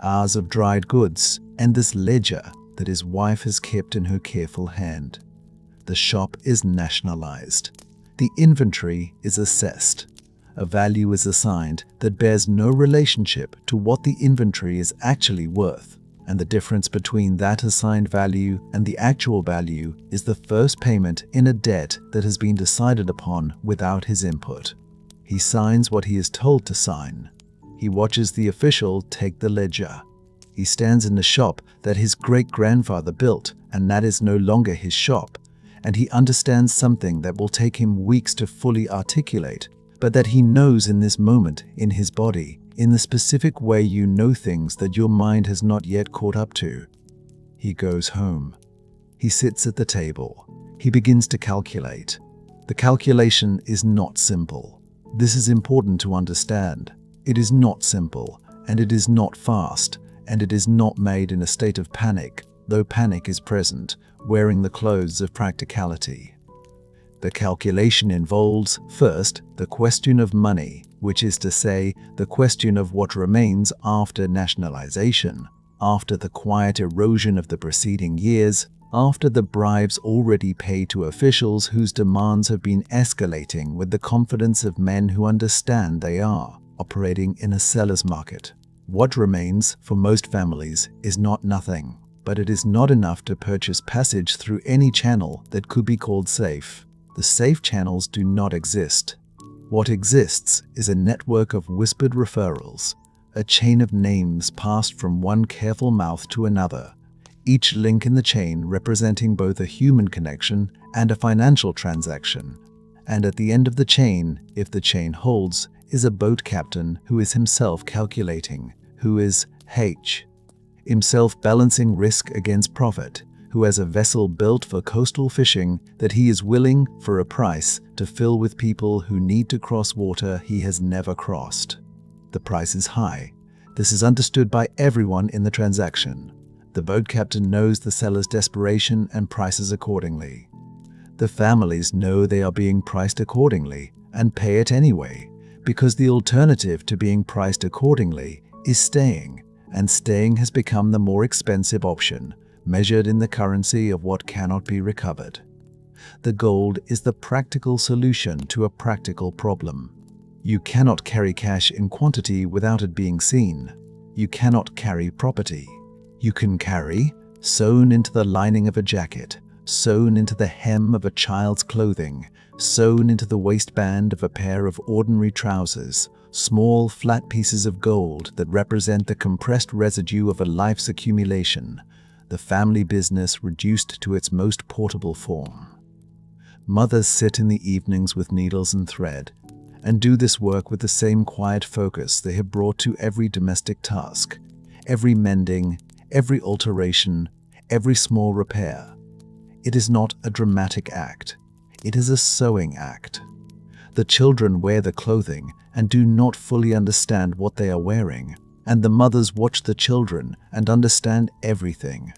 hours of dried goods, and this ledger that his wife has kept in her careful hand. The shop is nationalized. The inventory is assessed. a value is assigned that bears no relationship to what the inventory is actually worth, and the difference between that assigned value and the actual value is the first payment in a debt that has been decided upon without his input. He signs what he is told to sign. He watches the official take the ledger. He stands in the shop that his great-grandfather built, and that is no longer his shop, and he understands something that will take him weeks to fully articulate, but that he knows in this moment, in his body, in the specific way you know things that your mind has not yet caught up to. He goes home. He sits at the table. He begins to calculate. The calculation is not simple. This is important to understand. It is not simple, and it is not fast, and it is not made in a state of panic, though panic is present, wearing the clothes of practicality. The calculation involves, first, the question of money, which is to say, the question of what remains after nationalization, after the quiet erosion of the preceding years, after the bribes already paid to officials whose demands have been escalating with the confidence of men who understand they are operating in a seller's market. What remains for most families is not nothing, but it is not enough to purchase passage through any channel that could be called safe. The safe channels do not exist. What exists is a network of whispered referrals, a chain of names passed from one careful mouth to another, each link in the chain representing both a human connection and a financial transaction. And at the end of the chain, if the chain holds, is a boat captain who is himself calculating, who is himself balancing risk against profit, who has a vessel built for coastal fishing that he is willing, for a price, to fill with people who need to cross water he has never crossed. The price is high. This is understood by everyone in the transaction. The boat captain knows the seller's desperation and prices accordingly. The families know they are being priced accordingly and pay it anyway, because the alternative to being priced accordingly is staying, and staying has become the more expensive option, measured in the currency of what cannot be recovered. The gold is the practical solution to a practical problem. You cannot carry cash in quantity without it being seen. You cannot carry property. You can carry, sewn into the lining of a jacket, sewn into the hem of a child's clothing, sewn into the waistband of a pair of ordinary trousers, small flat pieces of gold that represent the compressed residue of a life's accumulation, the family business reduced to its most portable form. Mothers sit in the evenings with needles and thread, and do this work with the same quiet focus they have brought to every domestic task, every mending, every alteration, every small repair. It is not a dramatic act. It is a sewing act. The children wear the clothing and do not fully understand what they are wearing, and the mothers watch the children and understand everything.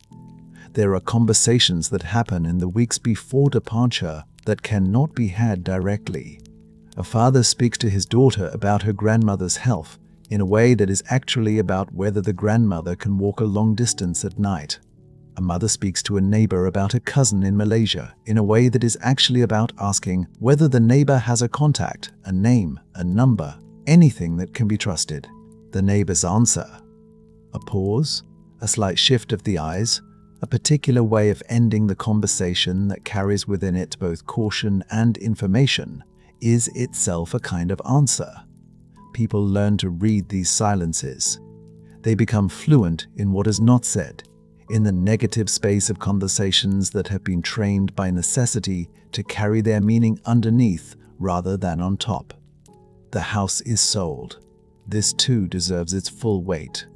There are conversations that happen in the weeks before departure that cannot be had directly. A father speaks to his daughter about her grandmother's health in a way that is actually about whether the grandmother can walk a long distance at night. A mother speaks to a neighbor about a cousin in Malaysia in a way that is actually about asking whether the neighbor has a contact, a name, a number, anything that can be trusted. The neighbor's answer, a pause, a slight shift of the eyes, a particular way of ending the conversation that carries within it both caution and information, is itself a kind of answer. People learn to read these silences. They become fluent in what is not said, in the negative space of conversations that have been trained by necessity to carry their meaning underneath rather than on top. The house is sold. This too deserves its full weight.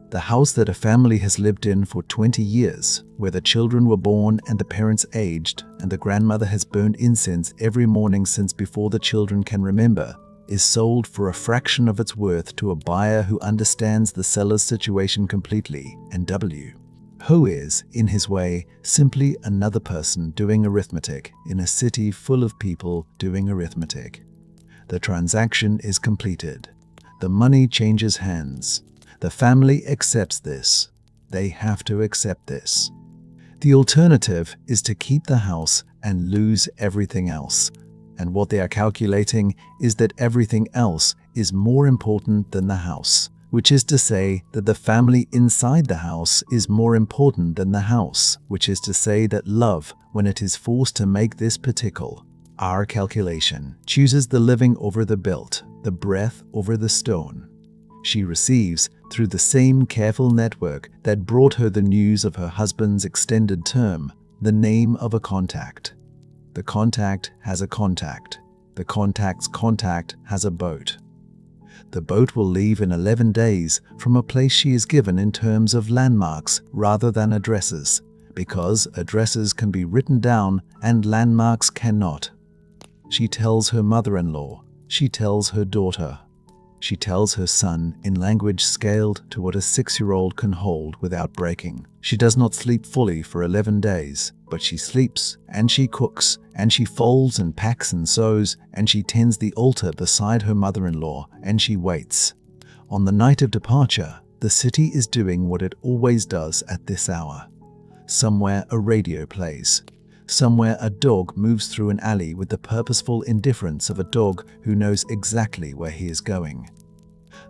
The house that a family has lived in for 20 years, where the children were born and the parents aged, and the grandmother has burned incense every morning since before the children can remember, is sold for a fraction of its worth to a buyer who understands the seller's situation completely, and who is, in his way, simply another person doing arithmetic in a city full of people doing arithmetic. The transaction is completed. The money changes hands. The family accepts this. They have to accept this. The alternative is to keep the house and lose everything else. And what they are calculating is that everything else is more important than the house, which is to say that the family inside the house is more important than the house, which is to say that love, when it is forced to make this particular, our calculation, chooses the living over the built, the breath over the stone. She receives, through the same careful network that brought her the news of her husband's extended term, the name of a contact. The contact has a contact. The contact's contact has a boat. The boat will leave in 11 days from a place she is given in terms of landmarks rather than addresses, because addresses can be written down and landmarks cannot. She tells her mother-in-law. She tells her daughter. She tells her son in language scaled to what a 6-year-old can hold without breaking. She does not sleep fully for 11 days, but she sleeps, and she cooks, and she folds and packs and sews, and she tends the altar beside her mother-in-law, and she waits. On the night of departure, the city is doing what it always does at this hour. Somewhere a radio plays. Somewhere a dog moves through an alley with the purposeful indifference of a dog who knows exactly where he is going.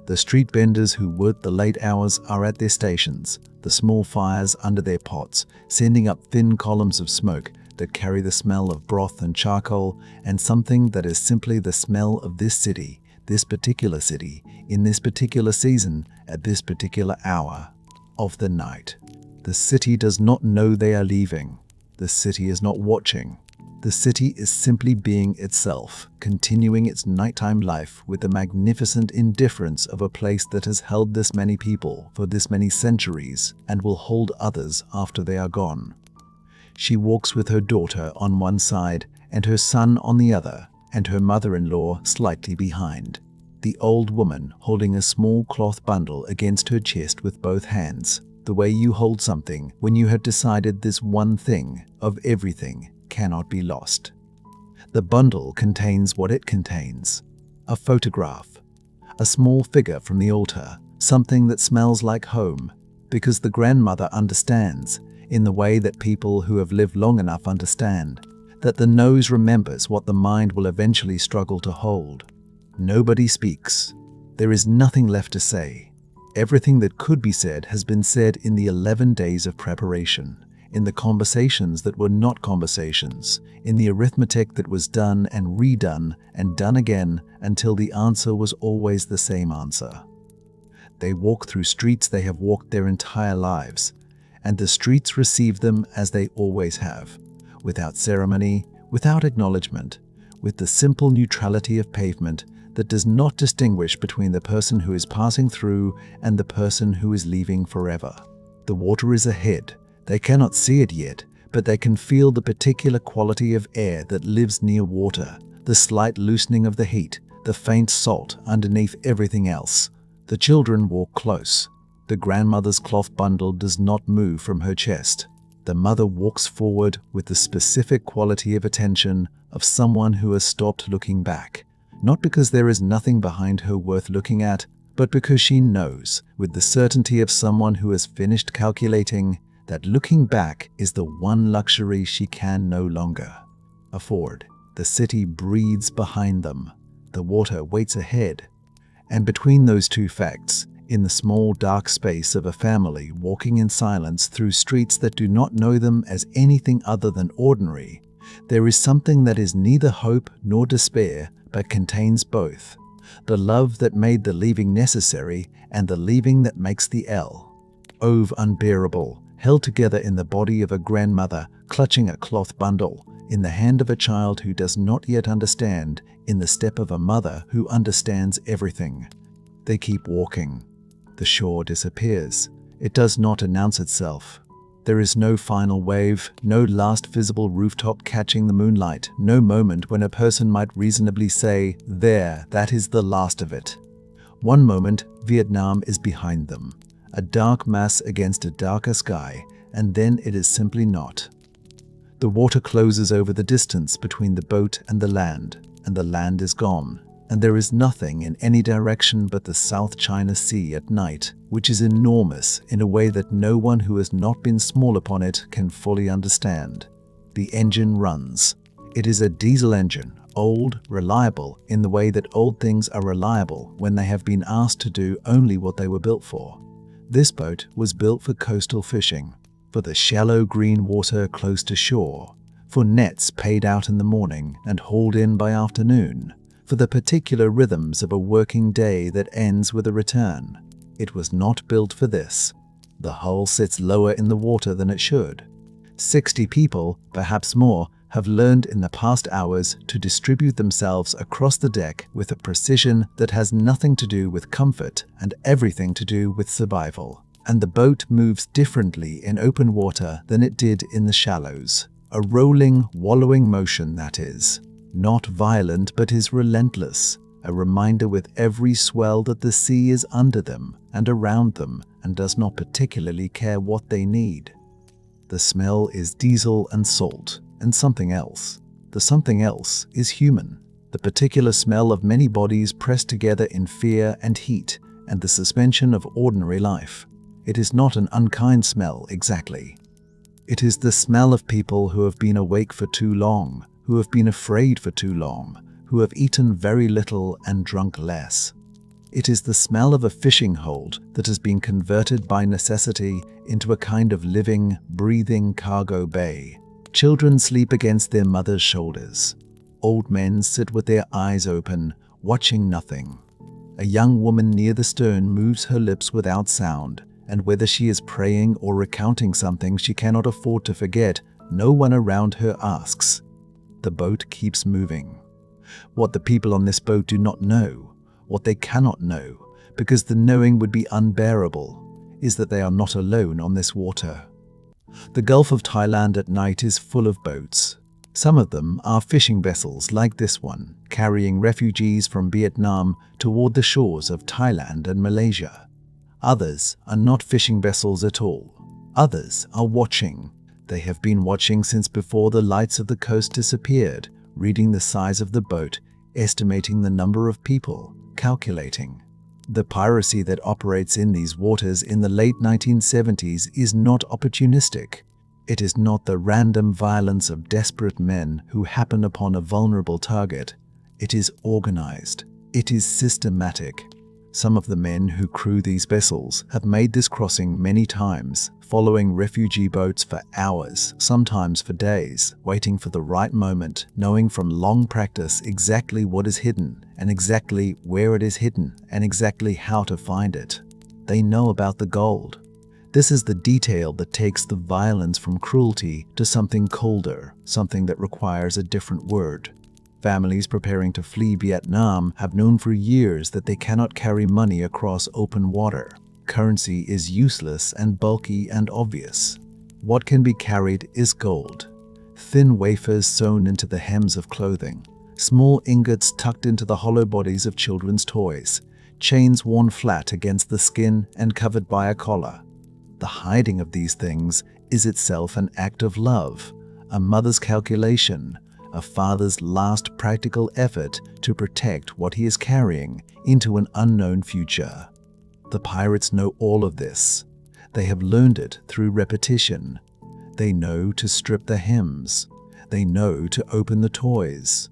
The street vendors who work the late hours are at their stations, the small fires under their pots, sending up thin columns of smoke that carry the smell of broth and charcoal and something that is simply the smell of this city, this particular city, in this particular season, at this particular hour of the night. The city does not know they are leaving. The city is not watching. The city is simply being itself, continuing its nighttime life with the magnificent indifference of a place that has held this many people for this many centuries and will hold others after they are gone. She walks with her daughter on one side and her son on the other, and her mother-in-law slightly behind. The old woman holding a small cloth bundle against her chest with both hands, the way you hold something when you have decided this one thing of everything cannot be lost. The bundle contains what it contains: a photograph, a small figure from the altar, something that smells like home, because the grandmother understands, in the way that people who have lived long enough understand, that the nose remembers what the mind will eventually struggle to hold. Nobody speaks. There is nothing left to say. Everything that could be said has been said in the 11 days of preparation, in the conversations that were not conversations, in the arithmetic that was done and redone and done again until the answer was always the same answer. They walk through streets they have walked their entire lives, and the streets receive them as they always have, without ceremony, without acknowledgement, with the simple neutrality of pavement that does not distinguish between the person who is passing through and the person who is leaving forever. The water is ahead. They cannot see it yet, but they can feel the particular quality of air that lives near water, the slight loosening of the heat, the faint salt underneath everything else. The children walk close. The grandmother's cloth bundle does not move from her chest. The mother walks forward with the specific quality of attention of someone who has stopped looking back. Not because there is nothing behind her worth looking at, but because she knows, with the certainty of someone who has finished calculating, that looking back is the one luxury she can no longer afford. The city breathes behind them. The water waits ahead. And between those two facts, in the small dark space of a family walking in silence through streets that do not know them as anything other than ordinary, there is something that is neither hope nor despair, but contains both: the love that made the leaving necessary and the leaving that makes the ove unbearable, held together in the body of a grandmother clutching a cloth bundle, in the hand of a child who does not yet understand, in the step of a mother who understands everything. They keep walking. The shore disappears. It does not announce itself. There is no final wave, no last visible rooftop catching the moonlight, no moment when a person might reasonably say, "There, that is the last of it." One moment, Vietnam is behind them, a dark mass against a darker sky, and then it is simply not. The water closes over the distance between the boat and the land is gone, and there is nothing in any direction but the South China Sea at night, which is enormous in a way that no one who has not been small upon it can fully understand. The engine runs. It is a diesel engine, old, reliable, in the way that old things are reliable when they have been asked to do only what they were built for. This boat was built for coastal fishing, for the shallow green water close to shore, for nets paid out in the morning and hauled in by afternoon, for the particular rhythms of a working day that ends with a return. It was not built for this. The hull sits lower in the water than it should. 60 people, perhaps more, have learned in the past hours to distribute themselves across the deck with a precision that has nothing to do with comfort and everything to do with survival. And the boat moves differently in open water than it did in the shallows. A rolling, wallowing motion, that is. Not violent, but is relentless. A reminder with every swell that the sea is under them and around them and does not particularly care what they need. The smell is diesel and salt and something else. The something else is human. The particular smell of many bodies pressed together in fear and heat and the suspension of ordinary life. It is not an unkind smell exactly. It is the smell of people who have been awake for too long, who have been afraid for too long, who have eaten very little and drunk less. It is the smell of a fishing hold that has been converted by necessity into a kind of living, breathing cargo bay. Children sleep against their mothers' shoulders. Old men sit with their eyes open, watching nothing. A young woman near the stern moves her lips without sound, and whether she is praying or recounting something she cannot afford to forget, no one around her asks. The boat keeps moving. What the people on this boat do not know, what they cannot know, because the knowing would be unbearable, is that they are not alone on this water. The Gulf of Thailand at night is full of boats. Some of them are fishing vessels like this one, carrying refugees from Vietnam toward the shores of Thailand and Malaysia. Others are not fishing vessels at all. Others are watching. They have been watching since before the lights of the coast disappeared, reading the size of the boat, estimating the number of people, calculating. The piracy that operates in these waters in the late 1970s is not opportunistic. It is not the random violence of desperate men who happen upon a vulnerable target. It is organized. It is systematic. Some of the men who crew these vessels have made this crossing many times, following refugee boats for hours, sometimes for days, waiting for the right moment, knowing from long practice exactly what is hidden, and exactly where it is hidden, and exactly how to find it. They know about the gold. This is the detail that takes the violence from cruelty to something colder, something that requires a different word. Families preparing to flee Vietnam have known for years that they cannot carry money across open water. Currency is useless and bulky and obvious. What can be carried is gold. Thin wafers sewn into the hems of clothing, small ingots tucked into the hollow bodies of children's toys, chains worn flat against the skin and covered by a collar. The hiding of these things is itself an act of love, a mother's calculation, a father's last practical effort to protect what he is carrying into an unknown future. The pirates know all of this. They have learned it through repetition. They know to strip the hems. They know to open the toys.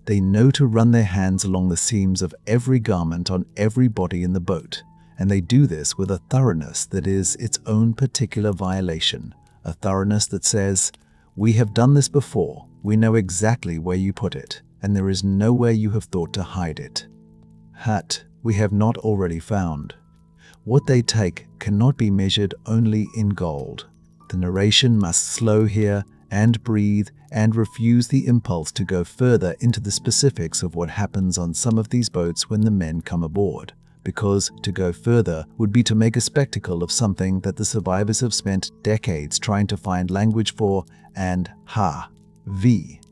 They know to run their hands along the seams of every garment on every body in the boat, and they do this with a thoroughness that is its own particular violation, a thoroughness that says, "We have done this before. We know exactly where you put it, and there is nowhere you have thought to hide it." Hat we have not already found. What they take cannot be measured only in gold. The narration must slow here and breathe and refuse the impulse to go further into the specifics of what happens on some of these boats when the men come aboard, because to go further would be to make a spectacle of something that the survivors have spent decades trying to find language for and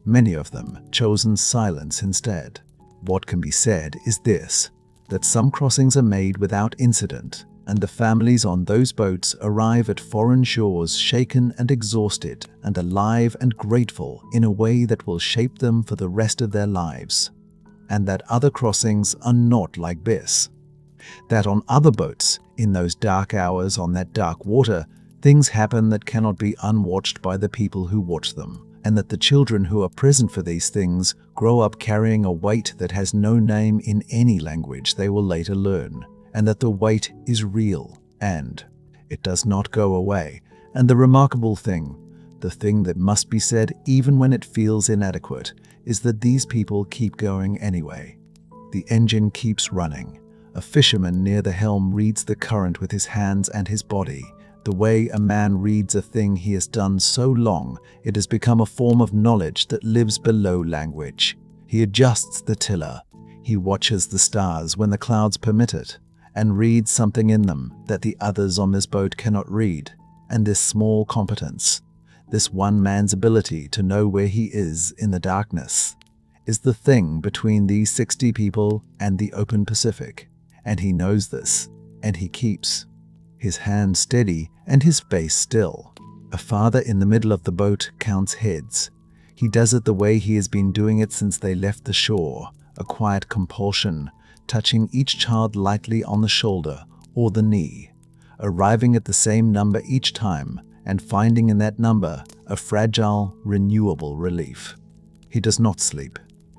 many of them, chosen silence instead. What can be said is this, that some crossings are made without incident, and the families on those boats arrive at foreign shores shaken and exhausted and alive and grateful in a way that will shape them for the rest of their lives. And that other crossings are not like this. That on other boats, in those dark hours on that dark water, things happen that cannot be unwatched by the people who watch them, and that the children who are present for these things grow up carrying a weight that has no name in any language they will later learn, and that the weight is real, and it does not go away. And the remarkable thing, the thing that must be said even when it feels inadequate, is that these people keep going anyway. The engine keeps running. A fisherman near the helm reads the current with his hands and his body, the way a man reads a thing he has done so long it has become a form of knowledge that lives below language. He adjusts the tiller. He watches the stars when the clouds permit it, and reads something in them that the others on this boat cannot read. And this small competence, this one man's ability to know where he is in the darkness, is the thing between these 60 people and the open Pacific. And he knows this, and he keeps his hand steady and his face still. A father in the middle of the boat counts heads. He does it the way he has been doing it since they left the shore, a quiet compulsion, touching each child lightly on the shoulder or the knee, arriving at the same number each time and finding in that number a fragile, renewable relief. He does not sleep.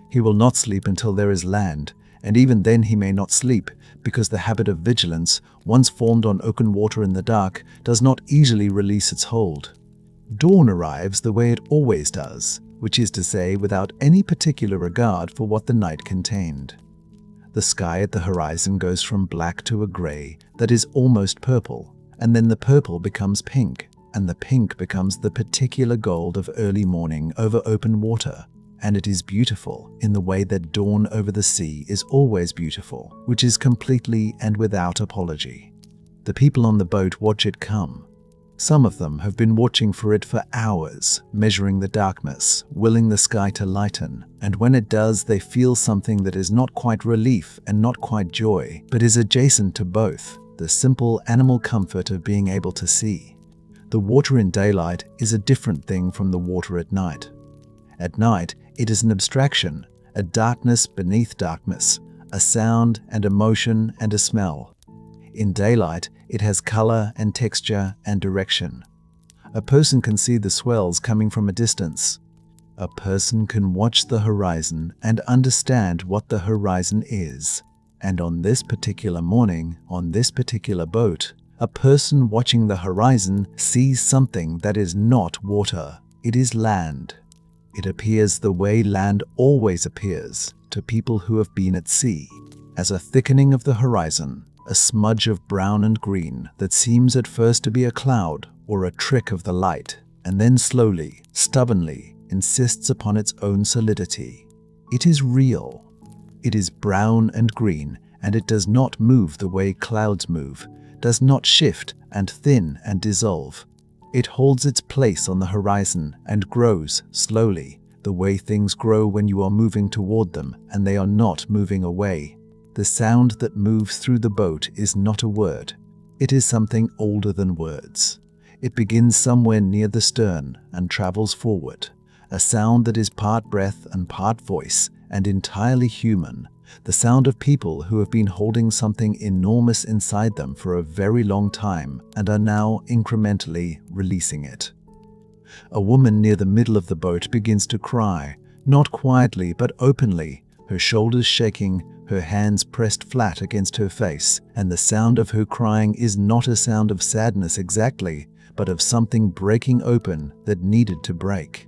He will not sleep until there is land, and even then he may not sleep, because the habit of vigilance, once formed on open water in the dark, does not easily release its hold. Dawn arrives the way it always does, which is to say, without any particular regard for what the night contained. The sky at the horizon goes from black to a gray that is almost purple, and then the purple becomes pink, and the pink becomes the particular gold of early morning over open water. And it is beautiful in the way that dawn over the sea is always beautiful, which is completely and without apology. The people on the boat watch it come. Some of them have been watching for it for hours, measuring the darkness, willing the sky to lighten, and when it does, they feel something that is not quite relief and not quite joy, but is adjacent to both, the simple animal comfort of being able to see. The water in daylight is a different thing from the water at night. At night, it is an abstraction, a darkness beneath darkness, a sound and a motion and a smell. In daylight, it has color and texture and direction. A person can see the swells coming from a distance. A person can watch the horizon and understand what the horizon is. And on this particular morning, on this particular boat, a person watching the horizon sees something that is not water. It is land. It appears the way land always appears to people who have been at sea, as a thickening of the horizon, a smudge of brown and green that seems at first to be a cloud or a trick of the light, and then slowly, stubbornly, insists upon its own solidity. It is real. It is brown and green, and it does not move the way clouds move, does not shift and thin and dissolve. It holds its place on the horizon and grows slowly, the way things grow when you are moving toward them and they are not moving away. The sound that moves through the boat is not a word. It is something older than words. It begins somewhere near the stern and travels forward, a sound that is part breath and part voice and entirely human, the sound of people who have been holding something enormous inside them for a very long time and are now incrementally releasing it. A woman near the middle of the boat begins to cry, not quietly but openly, her shoulders shaking, her hands pressed flat against her face, and the sound of her crying is not a sound of sadness exactly, but of something breaking open that needed to break.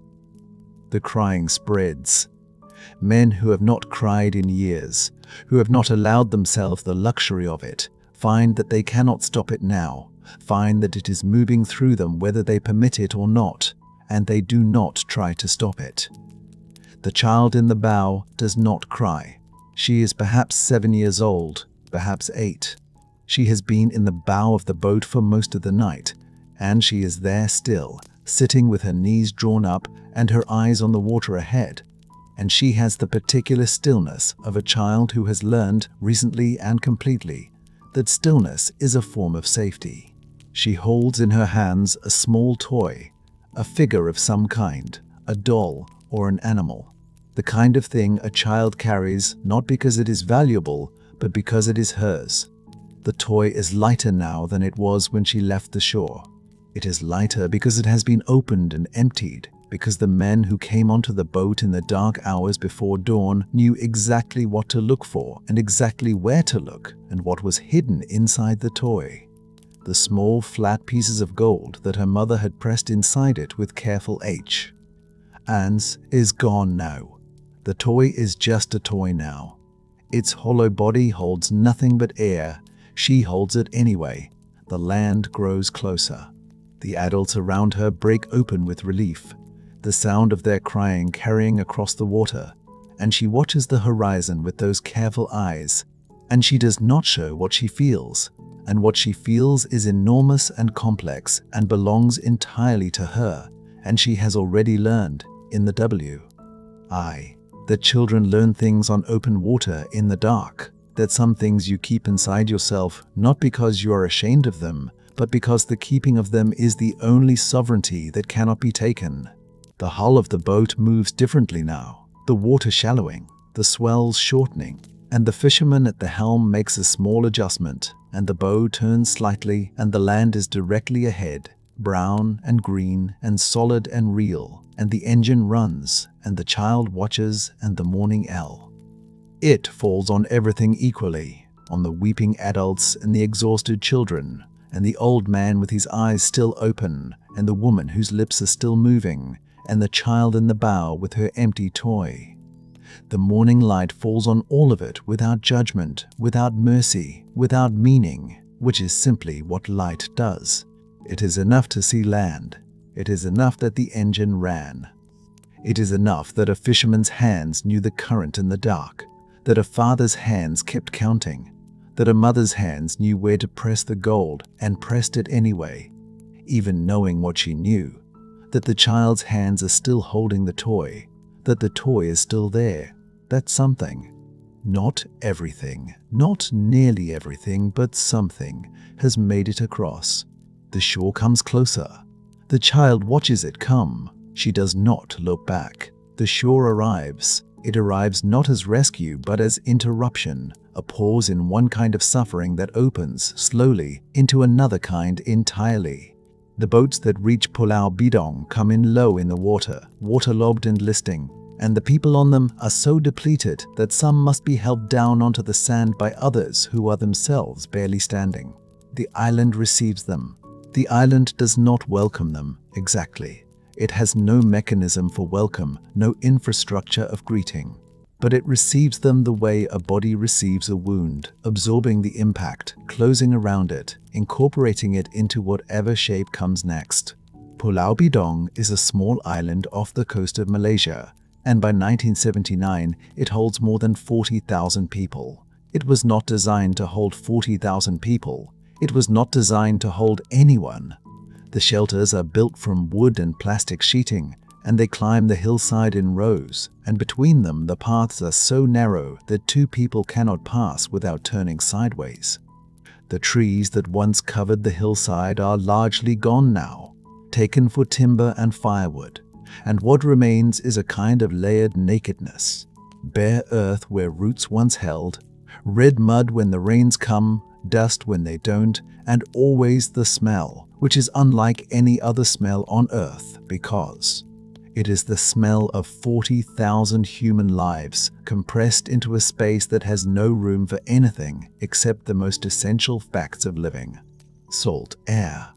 The crying spreads. Men who have not cried in years, who have not allowed themselves the luxury of it, find that they cannot stop it now, find that it is moving through them whether they permit it or not, and they do not try to stop it. The child in the bow does not cry. She is perhaps 7 years old, perhaps 8. She has been in the bow of the boat for most of the night, and she is there still, sitting with her knees drawn up and her eyes on the water ahead. And she has the particular stillness of a child who has learned recently and completely that stillness is a form of safety. She holds in her hands a small toy, a figure of some kind, a doll or an animal, the kind of thing a child carries not because it is valuable, but because it is hers. The toy is lighter now than it was when she left the shore. It is lighter because it has been opened and emptied, because the men who came onto the boat in the dark hours before dawn knew exactly what to look for and exactly where to look and what was hidden inside the toy. The small, flat pieces of gold that her mother had pressed inside it with careful H. Anne's is gone now. The toy is just a toy now. Its hollow body holds nothing but air. She holds it anyway. The land grows closer. The adults around her break open with relief, the sound of their crying carrying across the water, and she watches the horizon with those careful eyes, and she does not show what she feels, and what she feels is enormous and complex and belongs entirely to her, and she has already learned in the W.I. that children learn things on open water in the dark, that some things you keep inside yourself not because you are ashamed of them, but because the keeping of them is the only sovereignty that cannot be taken. The hull of the boat moves differently now, the water shallowing, the swells shortening, and the fisherman at the helm makes a small adjustment, and the bow turns slightly, and the land is directly ahead, brown and green and solid and real, and the engine runs, and the child watches, and the morning L. It falls on everything equally, on the weeping adults and the exhausted children, and the old man with his eyes still open, and the woman whose lips are still moving, and the child in the bow with her empty toy. The morning light falls on all of it without judgment, without mercy, without meaning, which is simply what light does. It is enough to see land. It is enough that the engine ran. It is enough that a fisherman's hands knew the current in the dark, that a father's hands kept counting, that a mother's hands knew where to press the gold and pressed it anyway, even knowing what she knew, that the child's hands are still holding the toy, that the toy is still there, that something, not everything, not nearly everything, but something, has made it across. The shore comes closer. The child watches it come. She does not look back. The shore arrives. It arrives not as rescue, but as interruption, a pause in one kind of suffering that opens, slowly, into another kind entirely. The boats that reach Pulau Bidong come in low in the water, waterlogged and listing, and the people on them are so depleted that some must be helped down onto the sand by others who are themselves barely standing. The island receives them. The island does not welcome them, exactly. It has no mechanism for welcome, no infrastructure of greeting. But it receives them the way a body receives a wound, absorbing the impact, closing around it, incorporating it into whatever shape comes next. Pulau Bidong is a small island off the coast of Malaysia, and by 1979 it holds more than 40,000 people. It was not designed to hold 40,000 people. It was not designed to hold anyone. The shelters are built from wood and plastic sheeting, and they climb the hillside in rows, and between them the paths are so narrow that two people cannot pass without turning sideways. The trees that once covered the hillside are largely gone now, taken for timber and firewood, and what remains is a kind of layered nakedness. Bare earth where roots once held, red mud when the rains come, dust when they don't, and always the smell, which is unlike any other smell on earth because it is the smell of 40,000 human lives compressed into a space that has no room for anything except the most essential facts of living. Salt air,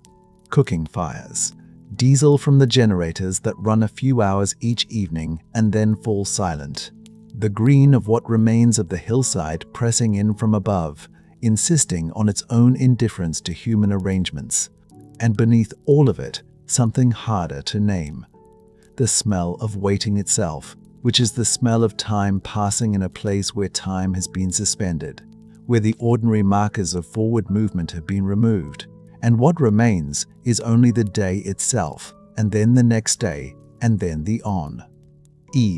cooking fires, diesel from the generators that run a few hours each evening and then fall silent, the green of what remains of the hillside pressing in from above, insisting on its own indifference to human arrangements, and beneath all of it, something harder to name. The smell of waiting itself, which is the smell of time passing in a place where time has been suspended, where the ordinary markers of forward movement have been removed, and what remains is only the day itself, and then the next day, and then the on.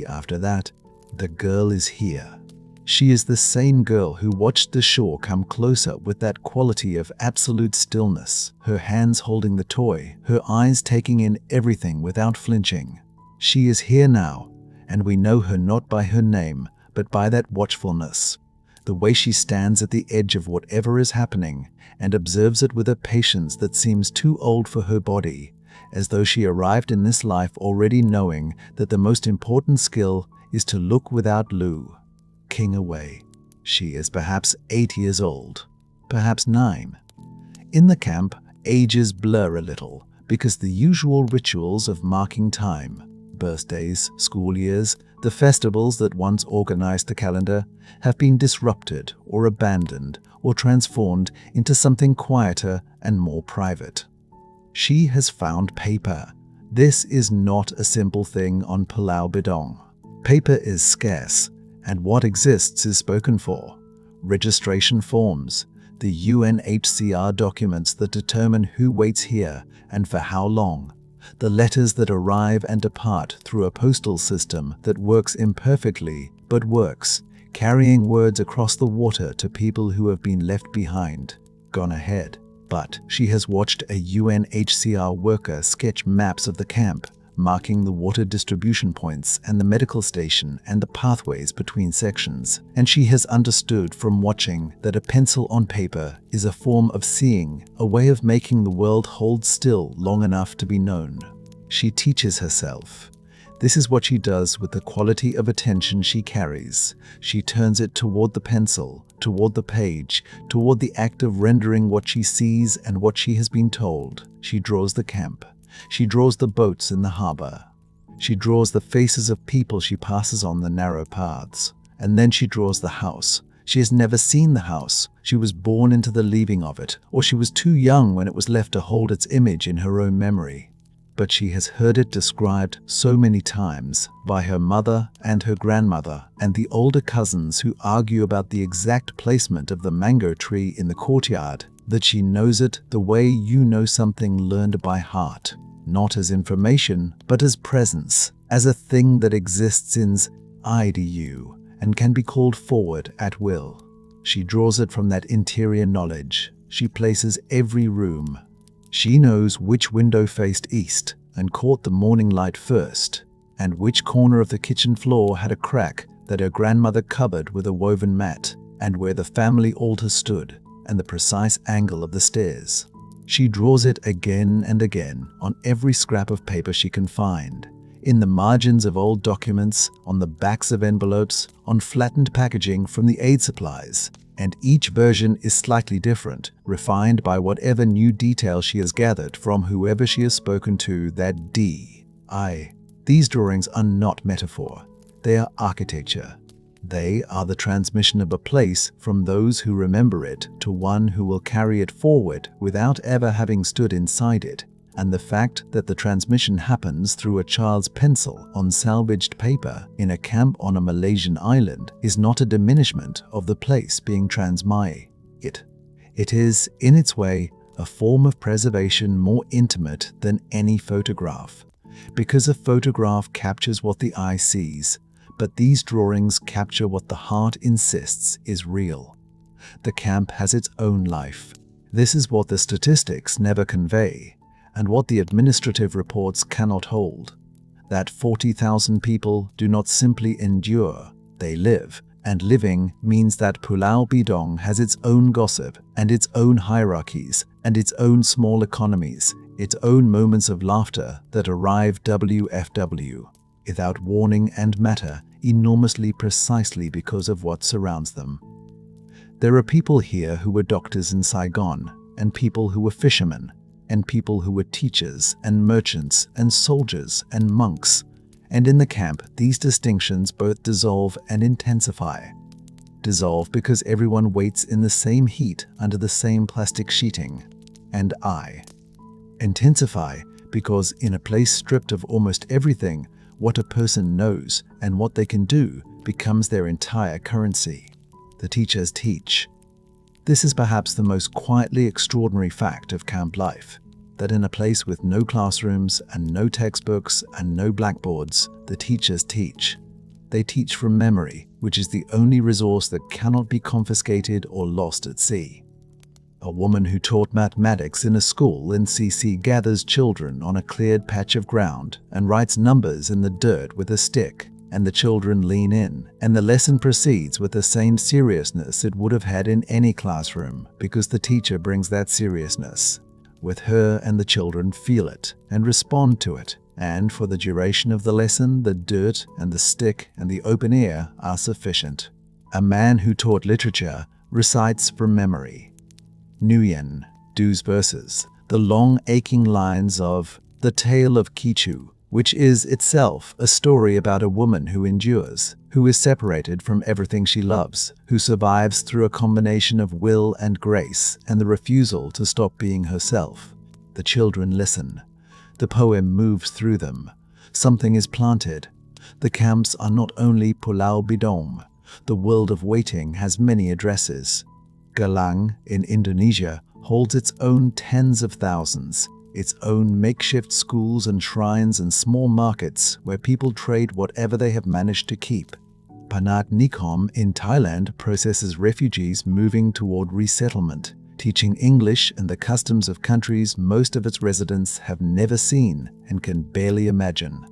After that, the girl is here. She is the same girl who watched the shore come closer with that quality of absolute stillness, her hands holding the toy, her eyes taking in everything without flinching. She is here now, and we know her not by her name, but by that watchfulness, the way she stands at the edge of whatever is happening and observes it with a patience that seems too old for her body, as though she arrived in this life already knowing that the most important skill is to look without Lu. King away. She is perhaps 8 years old, perhaps 9. In the camp, ages blur a little because the usual rituals of marking time, birthdays, school years, the festivals that once organized the calendar, have been disrupted or abandoned or transformed into something quieter and more private. She has found paper. This is not a simple thing on Pulau Bidong. Paper is scarce, and what exists is spoken for. Registration forms, the UNHCR documents that determine who waits here and for how long, the letters that arrive and depart through a postal system that works imperfectly but works, carrying words across the water to people who have been left behind, gone ahead. But she has watched a UNHCR worker sketch maps of the camp, marking the water distribution points and the medical station and the pathways between sections. And she has understood from watching that a pencil on paper is a form of seeing, a way of making the world hold still long enough to be known. She teaches herself. This is what she does with the quality of attention she carries. She turns it toward the pencil, toward the page, toward the act of rendering what she sees and what she has been told. She draws the camp. She draws the boats in the harbor. She draws the faces of people she passes on the narrow paths. And then she draws the house. She has never seen the house. She was born into the leaving of it, or she was too young when it was left to hold its image in her own memory. But she has heard it described so many times by her mother and her grandmother and the older cousins who argue about the exact placement of the mango tree in the courtyard that she knows it the way you know something learned by heart, not as information, but as presence, as a thing that exists in's IDU and can be called forward at will. She draws it from that interior knowledge. She places every room. She knows which window faced east and caught the morning light first, and which corner of the kitchen floor had a crack that her grandmother covered with a woven mat, and where the family altar stood, and the precise angle of the stairs. She draws it again and again on every scrap of paper she can find, in the margins of old documents, on the backs of envelopes, on flattened packaging from the aid supplies. And each version is slightly different, refined by whatever new detail she has gathered from whoever she has spoken to that day. These drawings are not metaphor. They are architecture. They are the transmission of a place from those who remember it to one who will carry it forward without ever having stood inside it. And the fact that the transmission happens through a child's pencil on salvaged paper in a camp on a Malaysian island is not a diminishment of the place being transmitted. It is, in its way, a form of preservation more intimate than any photograph, because a photograph captures what the eye sees, but these drawings capture what the heart insists is real. The camp has its own life. This is what the statistics never convey, and what the administrative reports cannot hold. That 40,000 people do not simply endure, they live, and living means that Pulau Bidong has its own gossip and its own hierarchies and its own small economies, its own moments of laughter that arrive WFW, without warning and matter enormously precisely because of what surrounds them. There are people here who were doctors in Saigon, and people who were fishermen, and people who were teachers and merchants and soldiers and monks. And in the camp, these distinctions both dissolve and intensify. Dissolve because everyone waits in the same heat under the same plastic sheeting. And intensify because in a place stripped of almost everything, what a person knows and what they can do becomes their entire currency. The teachers teach. This is perhaps the most quietly extraordinary fact of camp life, that in a place with no classrooms and no textbooks and no blackboards, the teachers teach. They teach from memory, which is the only resource that cannot be confiscated or lost at sea. A woman who taught mathematics in a school in CC gathers children on a cleared patch of ground and writes numbers in the dirt with a stick, and the children lean in, and the lesson proceeds with the same seriousness it would have had in any classroom, because the teacher brings that seriousness. with her and the children feel it and respond to it. And for the duration of the lesson, the dirt and the stick and the open air are sufficient. A man who taught literature recites from memory. Nguyen, Du's verses, the long aching lines of The Tale of Kichu, which is itself a story about a woman who endures, who is separated from everything she loves, who survives through a combination of will and grace and the refusal to stop being herself. The children listen. The poem moves through them. Something is planted. The camps are not only Pulau Bidom. The world of waiting has many addresses. Galang, in Indonesia, holds its own tens of thousands, its own makeshift schools and shrines and small markets where people trade whatever they have managed to keep. Panat Nikom in Thailand processes refugees moving toward resettlement, teaching English and the customs of countries most of its residents have never seen and can barely imagine.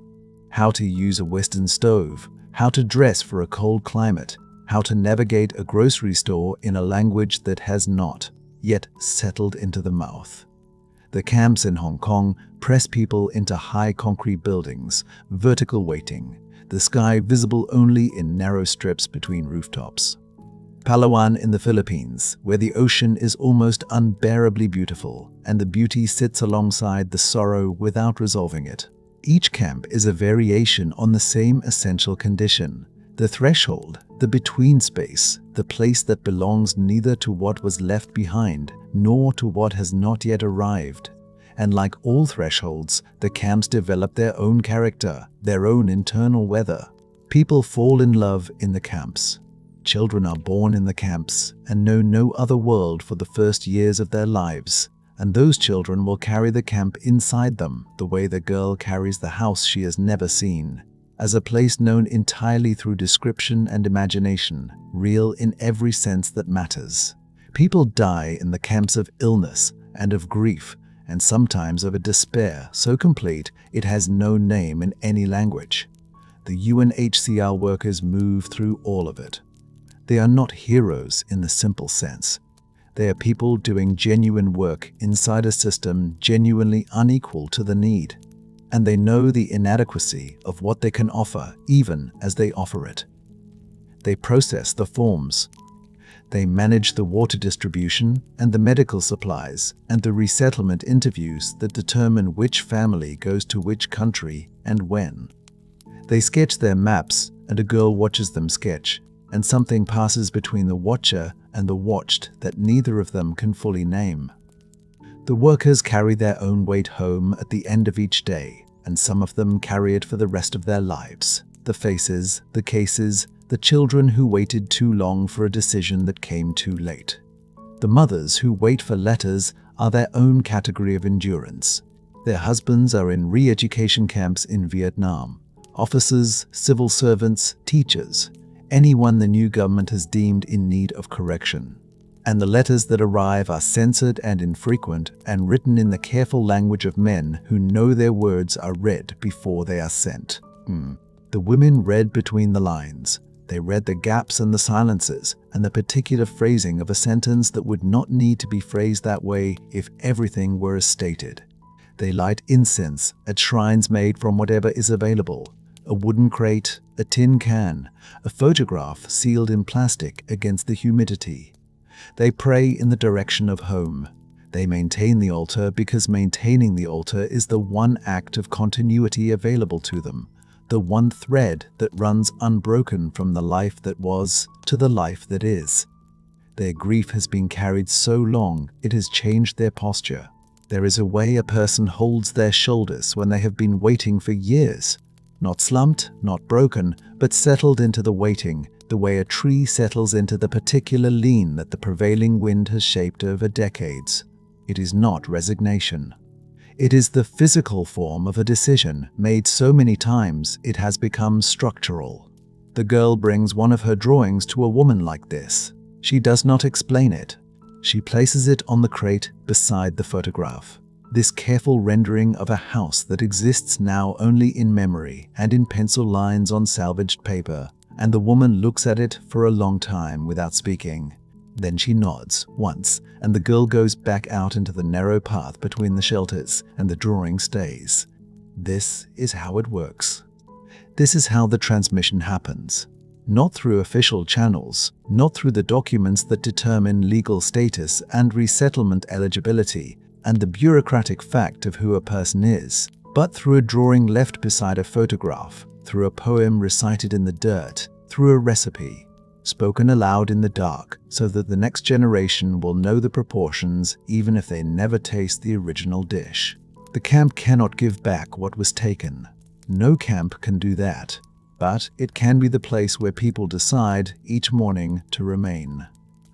How to use a Western stove, how to dress for a cold climate, how to navigate a grocery store in a language that has not yet settled into the mouth. The camps in Hong Kong press people into high concrete buildings, vertical waiting, the sky visible only in narrow strips between rooftops. Palawan in the Philippines, where the ocean is almost unbearably beautiful, and the beauty sits alongside the sorrow without resolving it. Each camp is a variation on the same essential condition. The threshold, the between space, the place that belongs neither to what was left behind, nor to what has not yet arrived. And like all thresholds, the camps develop their own character, their own internal weather. People fall in love in the camps. Children are born in the camps and know no other world for the first years of their lives. And those children will carry the camp inside them the way the girl carries the house she has never seen, as a place known entirely through description and imagination, real in every sense that matters. People die in the camps of illness and of grief, and sometimes of a despair so complete it has no name in any language. The UNHCR workers move through all of it. They are not heroes in the simple sense. They are people doing genuine work inside a system genuinely unequal to the need. And they know the inadequacy of what they can offer even as they offer it. They process the forms. They manage the water distribution and the medical supplies and the resettlement interviews that determine which family goes to which country and when. They sketch their maps and a girl watches them sketch, and something passes between the watcher and the watched that neither of them can fully name. The workers carry their own weight home at the end of each day, and some of them carry it for the rest of their lives. The faces, the cases, the children who waited too long for a decision that came too late. The mothers who wait for letters are their own category of endurance. Their husbands are in re-education camps in Vietnam. Officers, civil servants, teachers, anyone the new government has deemed in need of correction. And the letters that arrive are censored and infrequent and written in the careful language of men who know their words are read before they are sent. The women read between the lines. They read the gaps and the silences and the particular phrasing of a sentence that would not need to be phrased that way if everything were as stated. They light incense at shrines made from whatever is available: a wooden crate, a tin can, a photograph sealed in plastic against the humidity. They pray in the direction of home. They maintain the altar because maintaining the altar is the one act of continuity available to them, the one thread that runs unbroken from the life that was to the life that is. Their grief has been carried so long it has changed their posture. There is a way a person holds their shoulders when they have been waiting for years. Not slumped, not broken, but settled into the waiting, the way a tree settles into the particular lean that the prevailing wind has shaped over decades. It is not resignation. It is the physical form of a decision made so many times it has become structural. The girl brings one of her drawings to a woman like this. She does not explain it. She places it on the crate beside the photograph. This careful rendering of a house that exists now only in memory and in pencil lines on salvaged paper, and the woman looks at it for a long time without speaking. Then she nods once, and the girl goes back out into the narrow path between the shelters, and the drawing stays. This is how it works. This is how the transmission happens. Not through official channels, not through the documents that determine legal status and resettlement eligibility and the bureaucratic fact of who a person is, but through a drawing left beside a photograph, through a poem recited in the dirt, through a recipe spoken aloud in the dark, so that the next generation will know the proportions even if they never taste the original dish. The camp cannot give back what was taken. No camp can do that, but it can be the place where people decide each morning to remain.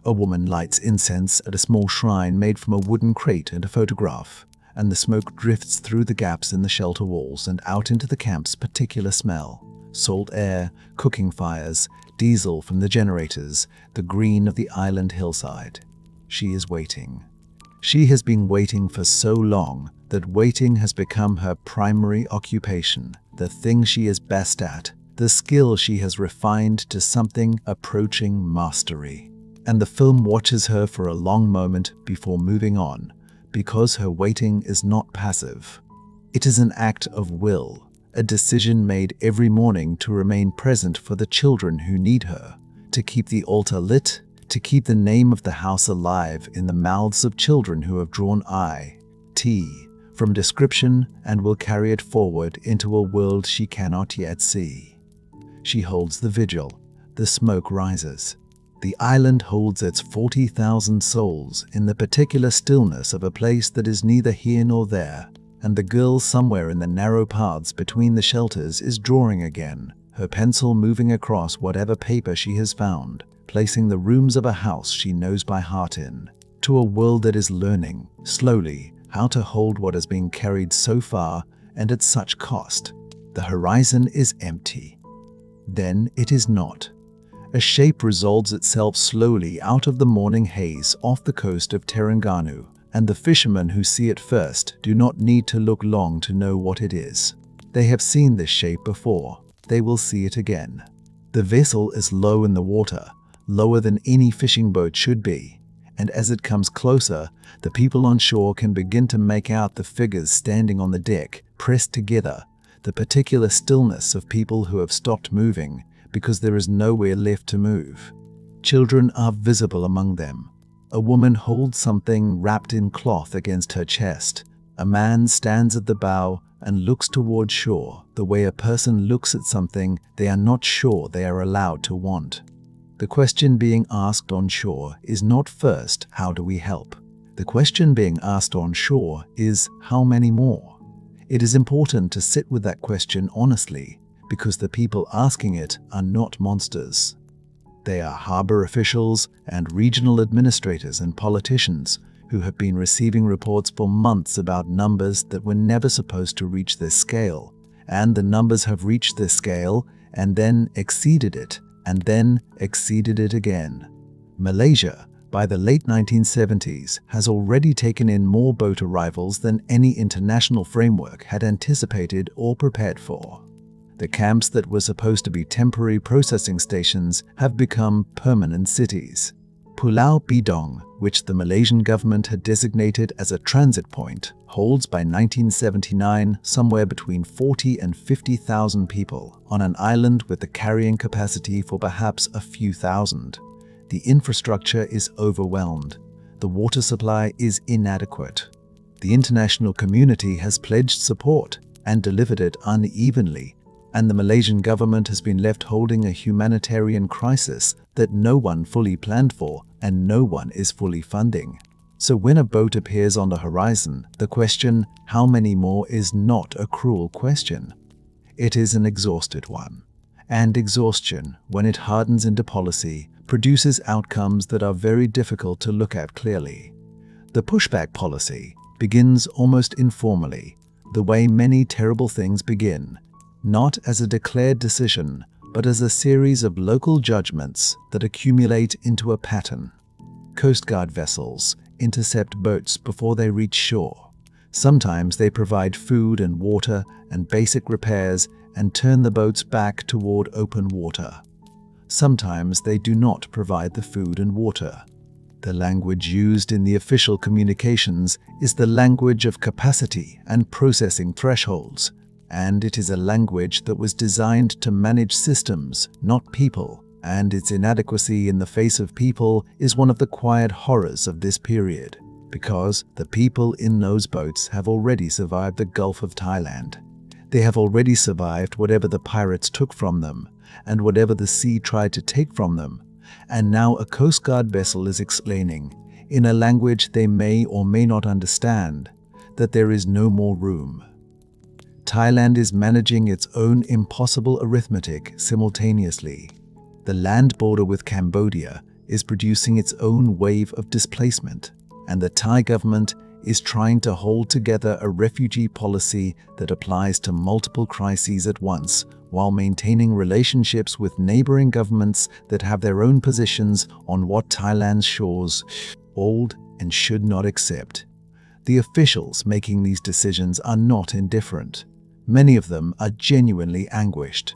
A woman lights incense at a small shrine made from a wooden crate and a photograph, and the smoke drifts through the gaps in the shelter walls and out into the camp's particular smell. Salt air, cooking fires, diesel from the generators, the green of the island hillside. She is waiting. She has been waiting for so long that waiting has become her primary occupation, the thing she is best at, the skill she has refined to something approaching mastery. And the film watches her for a long moment before moving on, because her waiting is not passive. It is an act of will, a decision made every morning to remain present for the children who need her, to keep the altar lit, to keep the name of the house alive in the mouths of children who have drawn I.T. from description and will carry it forward into a world she cannot yet see. She holds the vigil. The smoke rises. The island holds its 40,000 souls in the particular stillness of a place that is neither here nor there, and the girl somewhere in the narrow paths between the shelters is drawing again, her pencil moving across whatever paper she has found, placing the rooms of a house she knows by heart in, to a world that is learning, slowly, how to hold what has been carried so far and at such cost. The horizon is empty. Then it is not. A shape resolves itself slowly out of the morning haze off the coast of Terengganu, and the fishermen who see it first do not need to look long to know what it is. They have seen this shape before. They will see it again. The vessel is low in the water, lower than any fishing boat should be, and as it comes closer, the people on shore can begin to make out the figures standing on the deck, pressed together, the particular stillness of people who have stopped moving because there is nowhere left to move. Children are visible among them. A woman holds something wrapped in cloth against her chest. A man stands at the bow and looks toward shore the way a person looks at something they are not sure they are allowed to want. The question being asked on shore is not first, how do we help? The question being asked on shore is, how many more? It is important to sit with that question honestly, because the people asking it are not monsters. They are harbor officials and regional administrators and politicians who have been receiving reports for months about numbers that were never supposed to reach this scale, and the numbers have reached this scale and then exceeded it, and then exceeded it again. Malaysia, by the late 1970s, has already taken in more boat arrivals than any international framework had anticipated or prepared for. The camps that were supposed to be temporary processing stations have become permanent cities. Pulau Bidong, which the Malaysian government had designated as a transit point, holds by 1979 somewhere between 40 and 50,000 people on an island with the carrying capacity for perhaps a few thousand. The infrastructure is overwhelmed. The water supply is inadequate. The international community has pledged support and delivered it unevenly, and the Malaysian government has been left holding a humanitarian crisis that no one fully planned for and no one is fully funding. So when a boat appears on the horizon, the question, how many more, is not a cruel question. It is an exhausted one. And exhaustion, when it hardens into policy, produces outcomes that are very difficult to look at clearly. The pushback policy begins almost informally, the way many terrible things begin, not as a declared decision, but as a series of local judgments that accumulate into a pattern. Coast Guard vessels intercept boats before they reach shore. Sometimes they provide food and water and basic repairs and turn the boats back toward open water. Sometimes they do not provide the food and water. The language used in the official communications is the language of capacity and processing thresholds, and it is a language that was designed to manage systems, not people, and its inadequacy in the face of people is one of the quiet horrors of this period, because the people in those boats have already survived the Gulf of Thailand. They have already survived whatever the pirates took from them, and whatever the sea tried to take from them, and now a Coast Guard vessel is explaining, in a language they may or may not understand, that there is no more room. Thailand is managing its own impossible arithmetic simultaneously. The land border with Cambodia is producing its own wave of displacement, and the Thai government is trying to hold together a refugee policy that applies to multiple crises at once, while maintaining relationships with neighboring governments that have their own positions on what Thailand's shores hold and should not accept. The officials making these decisions are not indifferent. Many of them are genuinely anguished.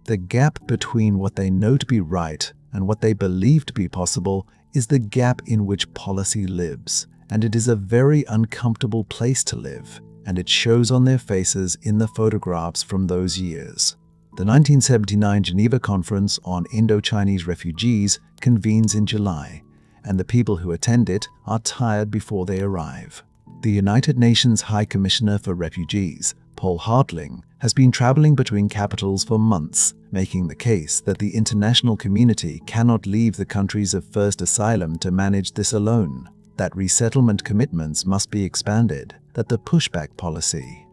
The gap between what they know to be right and what they believe to be possible is the gap in which policy lives, and it is a very uncomfortable place to live, and it shows on their faces in the photographs from those years. The 1979 Geneva Conference on Indo-Chinese Refugees convenes in July, and the people who attend it are tired before they arrive. The United Nations High Commissioner for Refugees, Paul Hartling, has been traveling between capitals for months, making the case that the international community cannot leave the countries of first asylum to manage this alone, that resettlement commitments must be expanded, that the pushback policy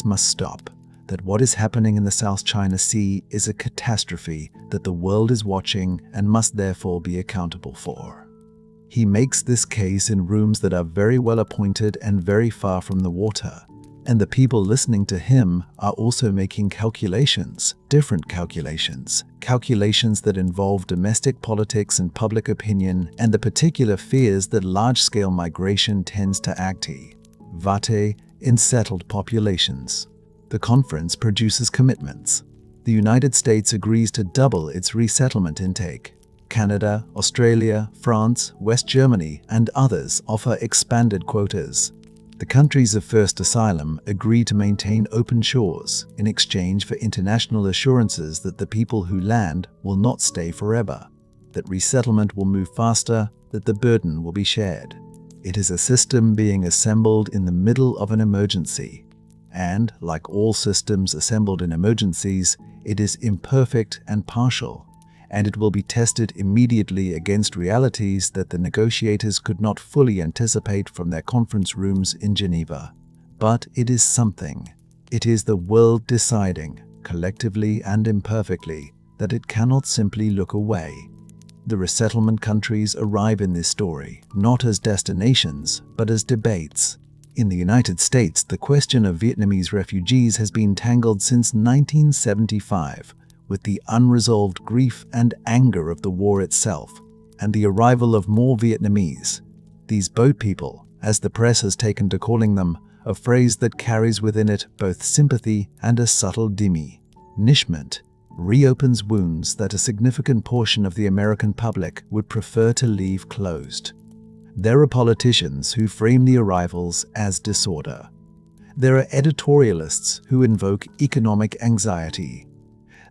must stop, that what is happening in the South China Sea is a catastrophe that the world is watching and must therefore be accountable for. He makes this case in rooms that are very well appointed and very far from the water, and the people listening to him are also making calculations, different calculations that involve domestic politics and public opinion and the particular fears that large-scale migration tends to activate in settled populations. The conference produces commitments. The United States agrees to double its resettlement intake. Canada, Australia, France, West Germany, and others offer expanded quotas. The countries of first asylum agree to maintain open shores in exchange for international assurances that the people who land will not stay forever, that resettlement will move faster, that the burden will be shared. It is a system being assembled in the middle of an emergency, and, like all systems assembled in emergencies, it is imperfect and partial, and it will be tested immediately against realities that the negotiators could not fully anticipate from their conference rooms in Geneva. But it is something. It is the world deciding, collectively and imperfectly, that it cannot simply look away. The resettlement countries arrive in this story not as destinations, but as debates. In the United States, the question of Vietnamese refugees has been tangled since 1975, with the unresolved grief and anger of the war itself, and the arrival of more Vietnamese. These boat people, as the press has taken to calling them, a phrase that carries within it both sympathy and a subtle diminishment, reopens wounds that a significant portion of the American public would prefer to leave closed. There are politicians who frame the arrivals as disorder. There are editorialists who invoke economic anxiety.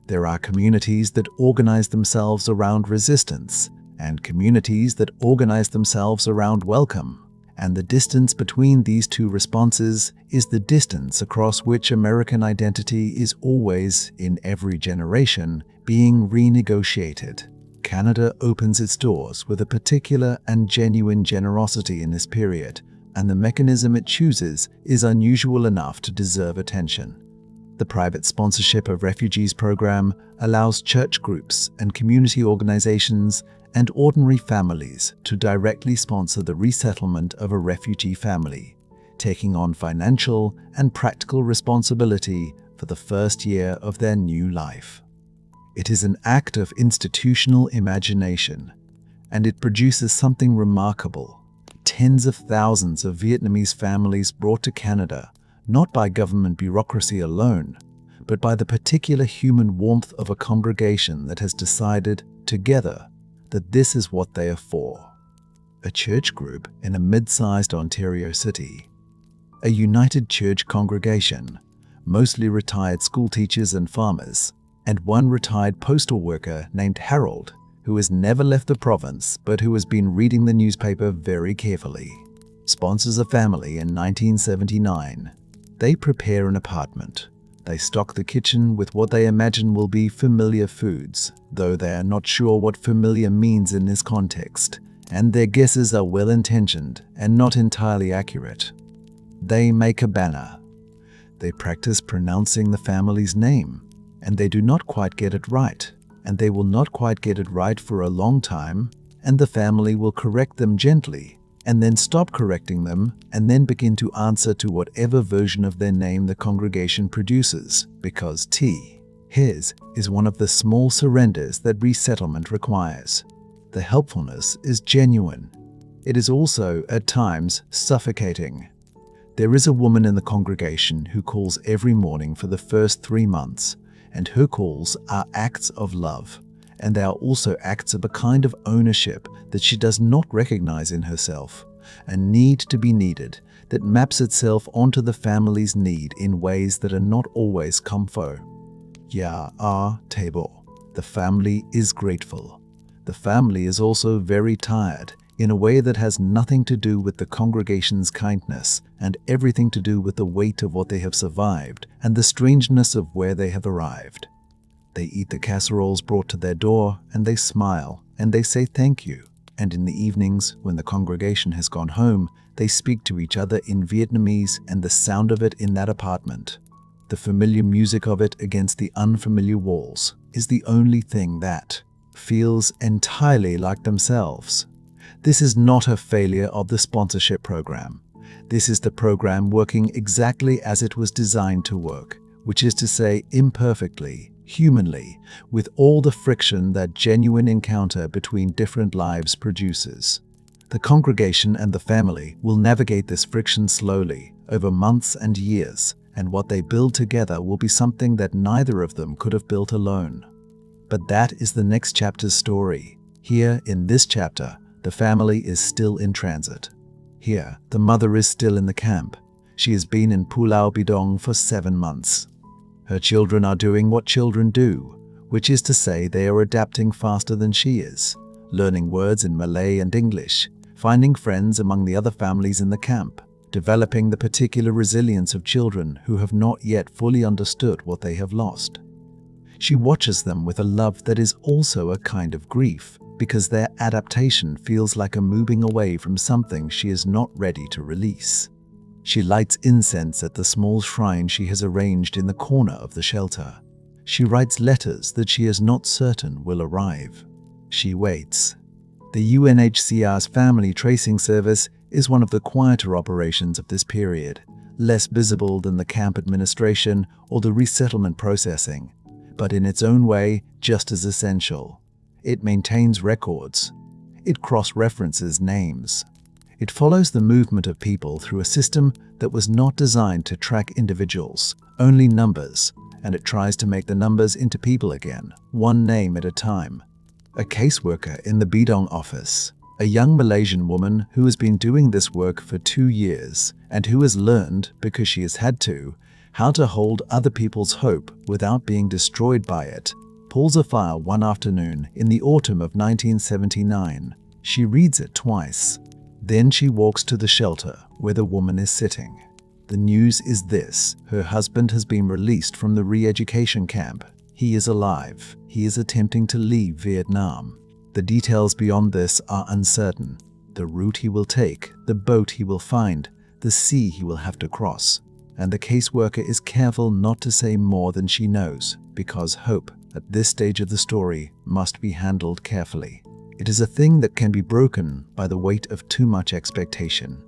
There are communities that organize themselves around resistance, and communities that organize themselves around welcome. And the distance between these two responses is the distance across which American identity is always, in every generation, being renegotiated. Canada opens its doors with a particular and genuine generosity in this period, and the mechanism it chooses is unusual enough to deserve attention. The private sponsorship of refugees program allows church groups and community organizations and ordinary families to directly sponsor the resettlement of a refugee family, taking on financial and practical responsibility for the first year of their new life. It is an act of institutional imagination, and it produces something remarkable. Tens of thousands of Vietnamese families brought to Canada, not by government bureaucracy alone, but by the particular human warmth of a congregation that has decided, together, that this is what they are for. a church group in a mid-sized Ontario city. A united church congregation, mostly retired school teachers and farmers, and one retired postal worker named Harold, who has never left the province but who has been reading the newspaper very carefully. Sponsors a family in 1979. They prepare an apartment. They stock the kitchen with what they imagine will be familiar foods, though they are not sure what familiar means in this context, and their guesses are well-intentioned and not entirely accurate. They make a banner. They practice pronouncing the family's name, and they do not quite get it right, and they will not quite get it right for a long time, and the family will correct them gently, and then stop correcting them, and then begin to answer to whatever version of their name the congregation produces, because his is one of the small surrenders that resettlement requires. The helpfulness is genuine. It is also, at times, suffocating. There is a woman in the congregation who calls every morning for the first 3 months, and her calls are acts of love, and they are also acts of a kind of ownership that she does not recognize in herself, a need to be needed that maps itself onto the family's need in ways that are not always comfort. Table. The family is grateful. The family is also very tired, in a way that has nothing to do with the congregation's kindness and everything to do with the weight of what they have survived and the strangeness of where they have arrived. They eat the casseroles brought to their door, and they smile, and they say thank you. And in the evenings, when the congregation has gone home, they speak to each other in Vietnamese, and the sound of it in that apartment, the familiar music of it against the unfamiliar walls, is the only thing that feels entirely like themselves. This is not a failure of the sponsorship program. This is the program working exactly as it was designed to work, which is to say imperfectly, humanly, with all the friction that genuine encounter between different lives produces. The congregation and the family will navigate this friction slowly, over months and years, and what they build together will be something that neither of them could have built alone. But that is the next chapter's story. Here, in this chapter, the family is still in transit. Here, the mother is still in the camp. She has been in Pulau Bidong for 7 months. Her children are doing what children do, which is to say they are adapting faster than she is, learning words in Malay and English, finding friends among the other families in the camp, developing the particular resilience of children who have not yet fully understood what they have lost. She watches them with a love that is also a kind of grief, because their adaptation feels like a moving away from something she is not ready to release. She lights incense at the small shrine she has arranged in the corner of the shelter. She writes letters that she is not certain will arrive. She waits. The UNHCR's family tracing service is one of the quieter operations of this period, less visible than the camp administration or the resettlement processing, but in its own way just as essential. It maintains records. It cross-references names. It follows the movement of people through a system that was not designed to track individuals, only numbers, and it tries to make the numbers into people again, one name at a time. A caseworker in the Bidong office, a young Malaysian woman who has been doing this work for 2 years and who has learned, because she has had to, how to hold other people's hope without being destroyed by it, pulls a file one afternoon in the autumn of 1979. She reads it twice. Then she walks to the shelter where the woman is sitting. The news is this: her husband has been released from the re-education camp. He is alive. He is attempting to leave Vietnam. The details beyond this are uncertain. The route he will take, the boat he will find, the sea he will have to cross. And the caseworker is careful not to say more than she knows, because hope, at this stage of the story, must be handled carefully. It is a thing that can be broken by the weight of too much expectation.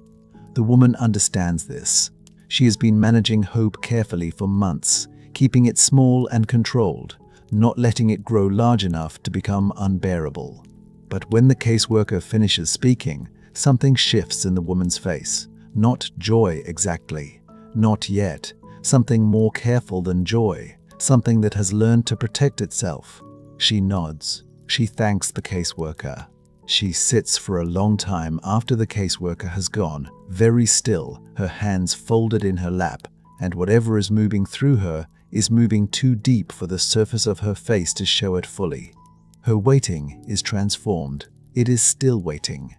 The woman understands this. She has been managing hope carefully for months, keeping it small and controlled, not letting it grow large enough to become unbearable. But when the caseworker finishes speaking, something shifts in the woman's face. Not joy exactly. Not yet. Something more careful than joy. Something that has learned to protect itself. She nods. She thanks the caseworker. She sits for a long time after the caseworker has gone, very still, her hands folded in her lap, and whatever is moving through her is moving too deep for the surface of her face to show it fully. Her waiting is transformed. It is still waiting.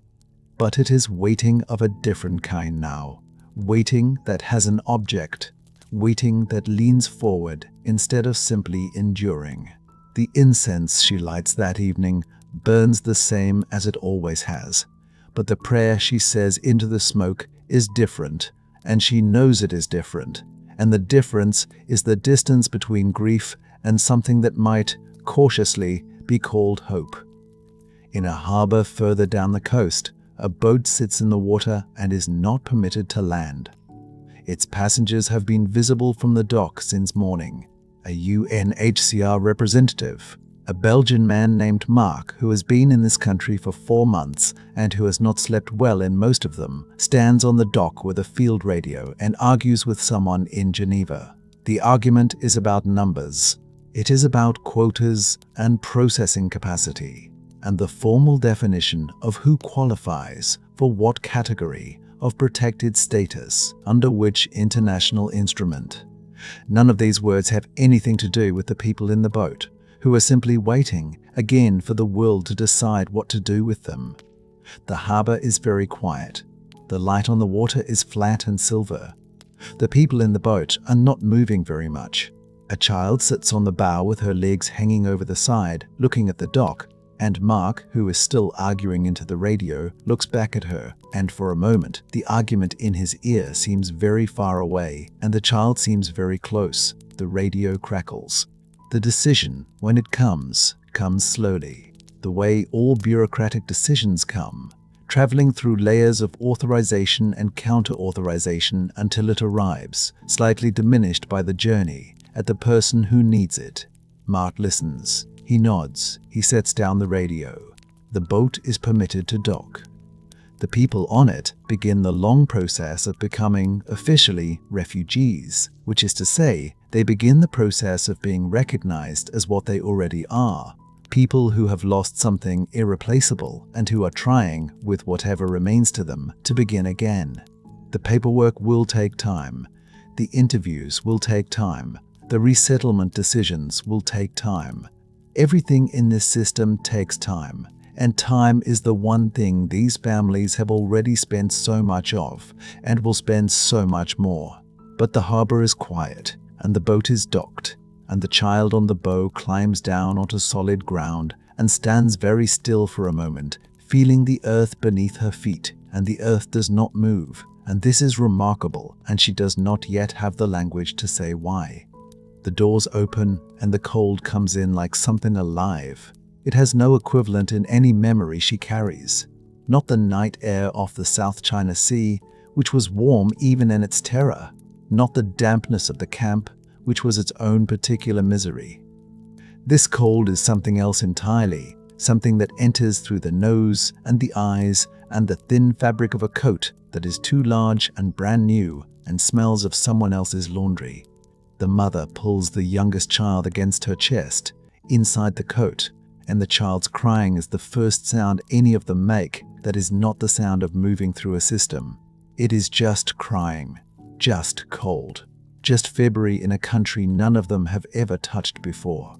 But it is waiting of a different kind now. Waiting that has an object. Waiting that leans forward instead of simply enduring. The incense she lights that evening burns the same as it always has. But the prayer she says into the smoke is different, and she knows it is different. And the difference is the distance between grief and something that might, cautiously, be called hope. In a harbor further down the coast, a boat sits in the water and is not permitted to land. Its passengers have been visible from the dock since morning. A UNHCR representative, a Belgian man named Mark, who has been in this country for 4 months and who has not slept well in most of them, stands on the dock with a field radio and argues with someone in Geneva. The argument is about numbers. It is about quotas and processing capacity, and the formal definition of who qualifies for what category of protected status under which international instrument. None of these words have anything to do with the people in the boat, who are simply waiting again for the world to decide what to do with them. The harbor is very quiet. The light on the water is flat and silver. The people in the boat are not moving very much. A child sits on the bow with her legs hanging over the side, looking at the dock, and Mark, who is still arguing into the radio, looks back at her, and for a moment, the argument in his ear seems very far away, and the child seems very close. The radio crackles. The decision, when it comes slowly, the way all bureaucratic decisions come, traveling through layers of authorization and counter-authorization until it arrives, slightly diminished by the journey, at the person who needs it. Mark listens. He nods. He sets down the radio. The boat is permitted to dock. The people on it begin the long process of becoming, officially, refugees, which is to say, they begin the process of being recognized as what they already are, people who have lost something irreplaceable and who are trying, with whatever remains to them, to begin again. The paperwork will take time. The interviews will take time. The resettlement decisions will take time. Everything in this system takes time, and time is the one thing these families have already spent so much of, and will spend so much more. But the harbor is quiet, and the boat is docked, and the child on the bow climbs down onto solid ground and stands very still for a moment, feeling the earth beneath her feet, and the earth does not move, and this is remarkable, and she does not yet have the language to say why. The doors open, and the cold comes in like something alive. It has no equivalent in any memory she carries. Not the night air off the South China Sea, which was warm even in its terror. Not the dampness of the camp, which was its own particular misery. This cold is something else entirely, something that enters through the nose and the eyes and the thin fabric of a coat that is too large and brand new and smells of someone else's laundry. The mother pulls the youngest child against her chest, inside the coat, and the child's crying is the first sound any of them make that is not the sound of moving through a system. It is just crying, just cold, just February in a country none of them have ever touched before.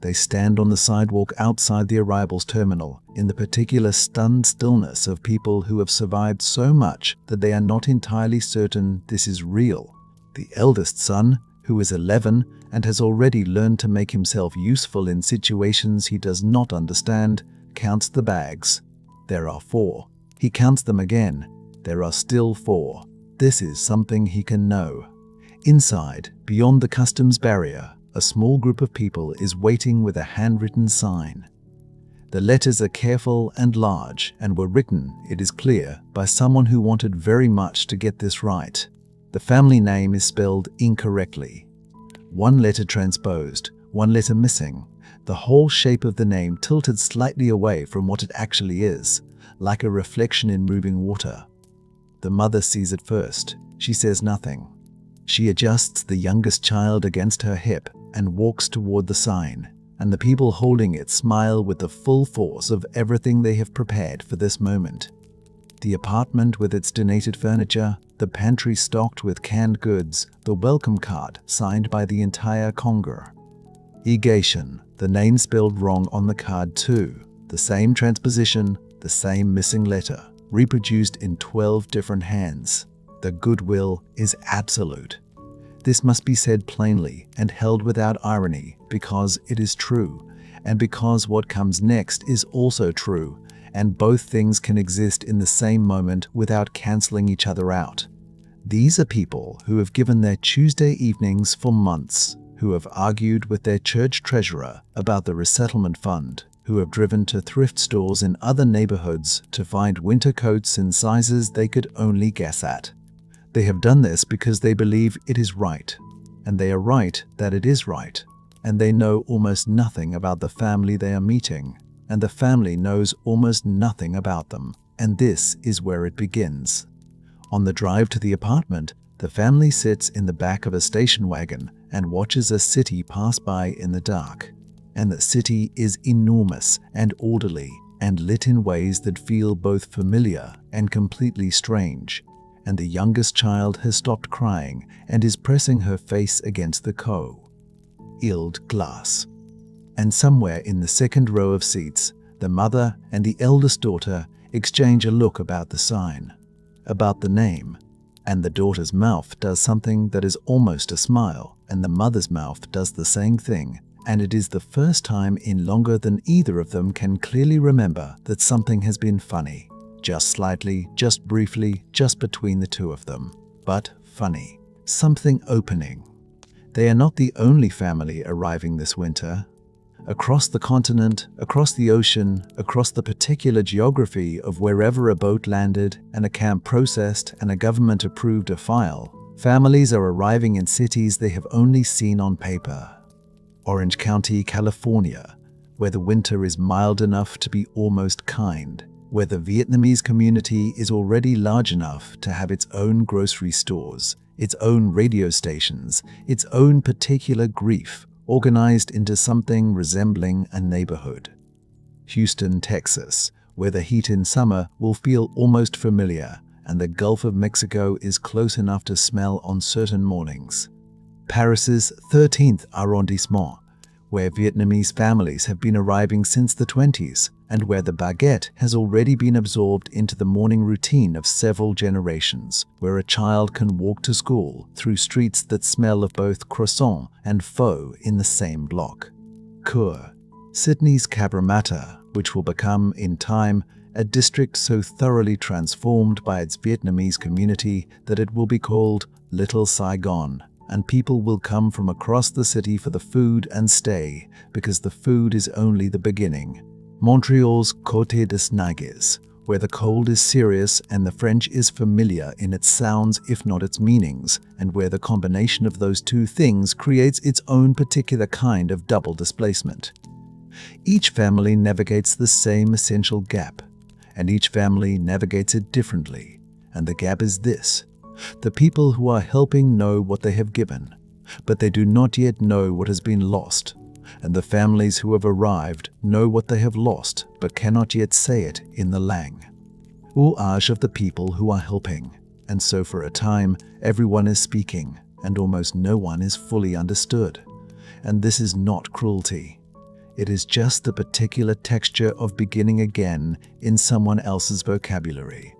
They stand on the sidewalk outside the arrivals terminal in the particular stunned stillness of people who have survived so much that they are not entirely certain this is real. The eldest son, who is 11 and has already learned to make himself useful in situations he does not understand, counts the bags. There are 4. He counts them again. There are still 4. This is something he can know. Inside, beyond the customs barrier, a small group of people is waiting with a handwritten sign. The letters are careful and large and were written, it is clear, by someone who wanted very much to get this right. The family name is spelled incorrectly. 1 letter transposed, 1 letter missing. The whole shape of the name tilted slightly away from what it actually is, like a reflection in moving water. The mother sees it first. She says nothing. She adjusts the youngest child against her hip and walks toward the sign. and the people holding it smile with the full force of everything they have prepared for this moment. The apartment with its donated furniture, the pantry stocked with canned goods, the welcome card signed by the entire Congo. Egation, the name spelled wrong on the card too, the same transposition, the same missing letter, reproduced in 12 different hands. The goodwill is absolute. This must be said plainly and held without irony because it is true, and because what comes next is also true, and both things can exist in the same moment without cancelling each other out. These are people who have given their Tuesday evenings for months, who have argued with their church treasurer about the resettlement fund, who have driven to thrift stores in other neighborhoods to find winter coats in sizes they could only guess at. They have done this because they believe it is right, and they are right that it is right, and they know almost nothing about the family they are meeting, and the family knows almost nothing about them, and this is where it begins. On the drive to the apartment, the family sits in the back of a station wagon and watches a city pass by in the dark. And the city is enormous and orderly and lit in ways that feel both familiar and completely strange. And the youngest child has stopped crying and is pressing her face against the cold glass. And somewhere in the second row of seats, the mother and the eldest daughter exchange a look about the sign, about the name, and the daughter's mouth does something that is almost a smile, and the mother's mouth does the same thing, and it is the first time in longer than either of them can clearly remember that something has been funny. Just slightly, just briefly, just between the two of them. But funny. Something opening. They are not the only family arriving this winter. Across the continent, across the ocean, across the particular geography of wherever a boat landed and a camp processed and a government approved a file, families are arriving in cities they have only seen on paper. Orange County, California, where the winter is mild enough to be almost kind, where the Vietnamese community is already large enough to have its own grocery stores, its own radio stations, its own particular grief, organized into something resembling a neighborhood. Houston, Texas, where the heat in summer will feel almost familiar and the Gulf of Mexico is close enough to smell on certain mornings. Paris's 13th arrondissement, where Vietnamese families have been arriving since the 20s and where the baguette has already been absorbed into the morning routine of several generations, where a child can walk to school through streets that smell of both croissant and pho in the same block. Coeur, Sydney's Cabramatta, which will become, in time, a district so thoroughly transformed by its Vietnamese community that it will be called Little Saigon, and people will come from across the city for the food and stay, because the food is only the beginning. Montreal's Côte des Neiges, where the cold is serious and the French is familiar in its sounds if not its meanings, and where the combination of those two things creates its own particular kind of double displacement. Each family navigates the same essential gap, and each family navigates it differently, and the gap is this. The people who are helping know what they have given, but they do not yet know what has been lost. And the families who have arrived know what they have lost, but cannot yet say it in the lang. Ouage of the people who are helping. And so for a time, everyone is speaking, and almost no one is fully understood. And this is not cruelty. It is just the particular texture of beginning again in someone else's vocabulary.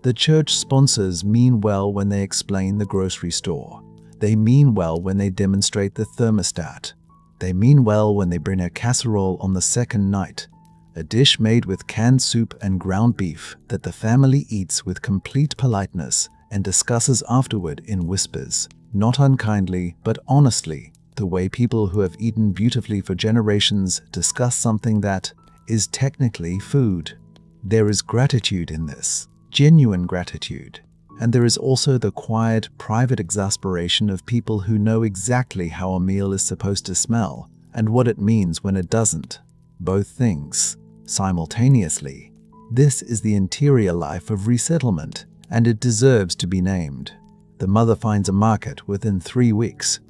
The church sponsors mean well when they explain the grocery store. They mean well when they demonstrate the thermostat. They mean well when they bring a casserole on the second night, a dish made with canned soup and ground beef that the family eats with complete politeness and discusses afterward in whispers, not unkindly but honestly, the way people who have eaten beautifully for generations discuss something that is technically food. There is gratitude in this, genuine gratitude. And there is also the quiet, private exasperation of people who know exactly how a meal is supposed to smell and what it means when it doesn't. Both things, simultaneously. This is the interior life of resettlement, and it deserves to be named. The mother finds a market within 3 weeks.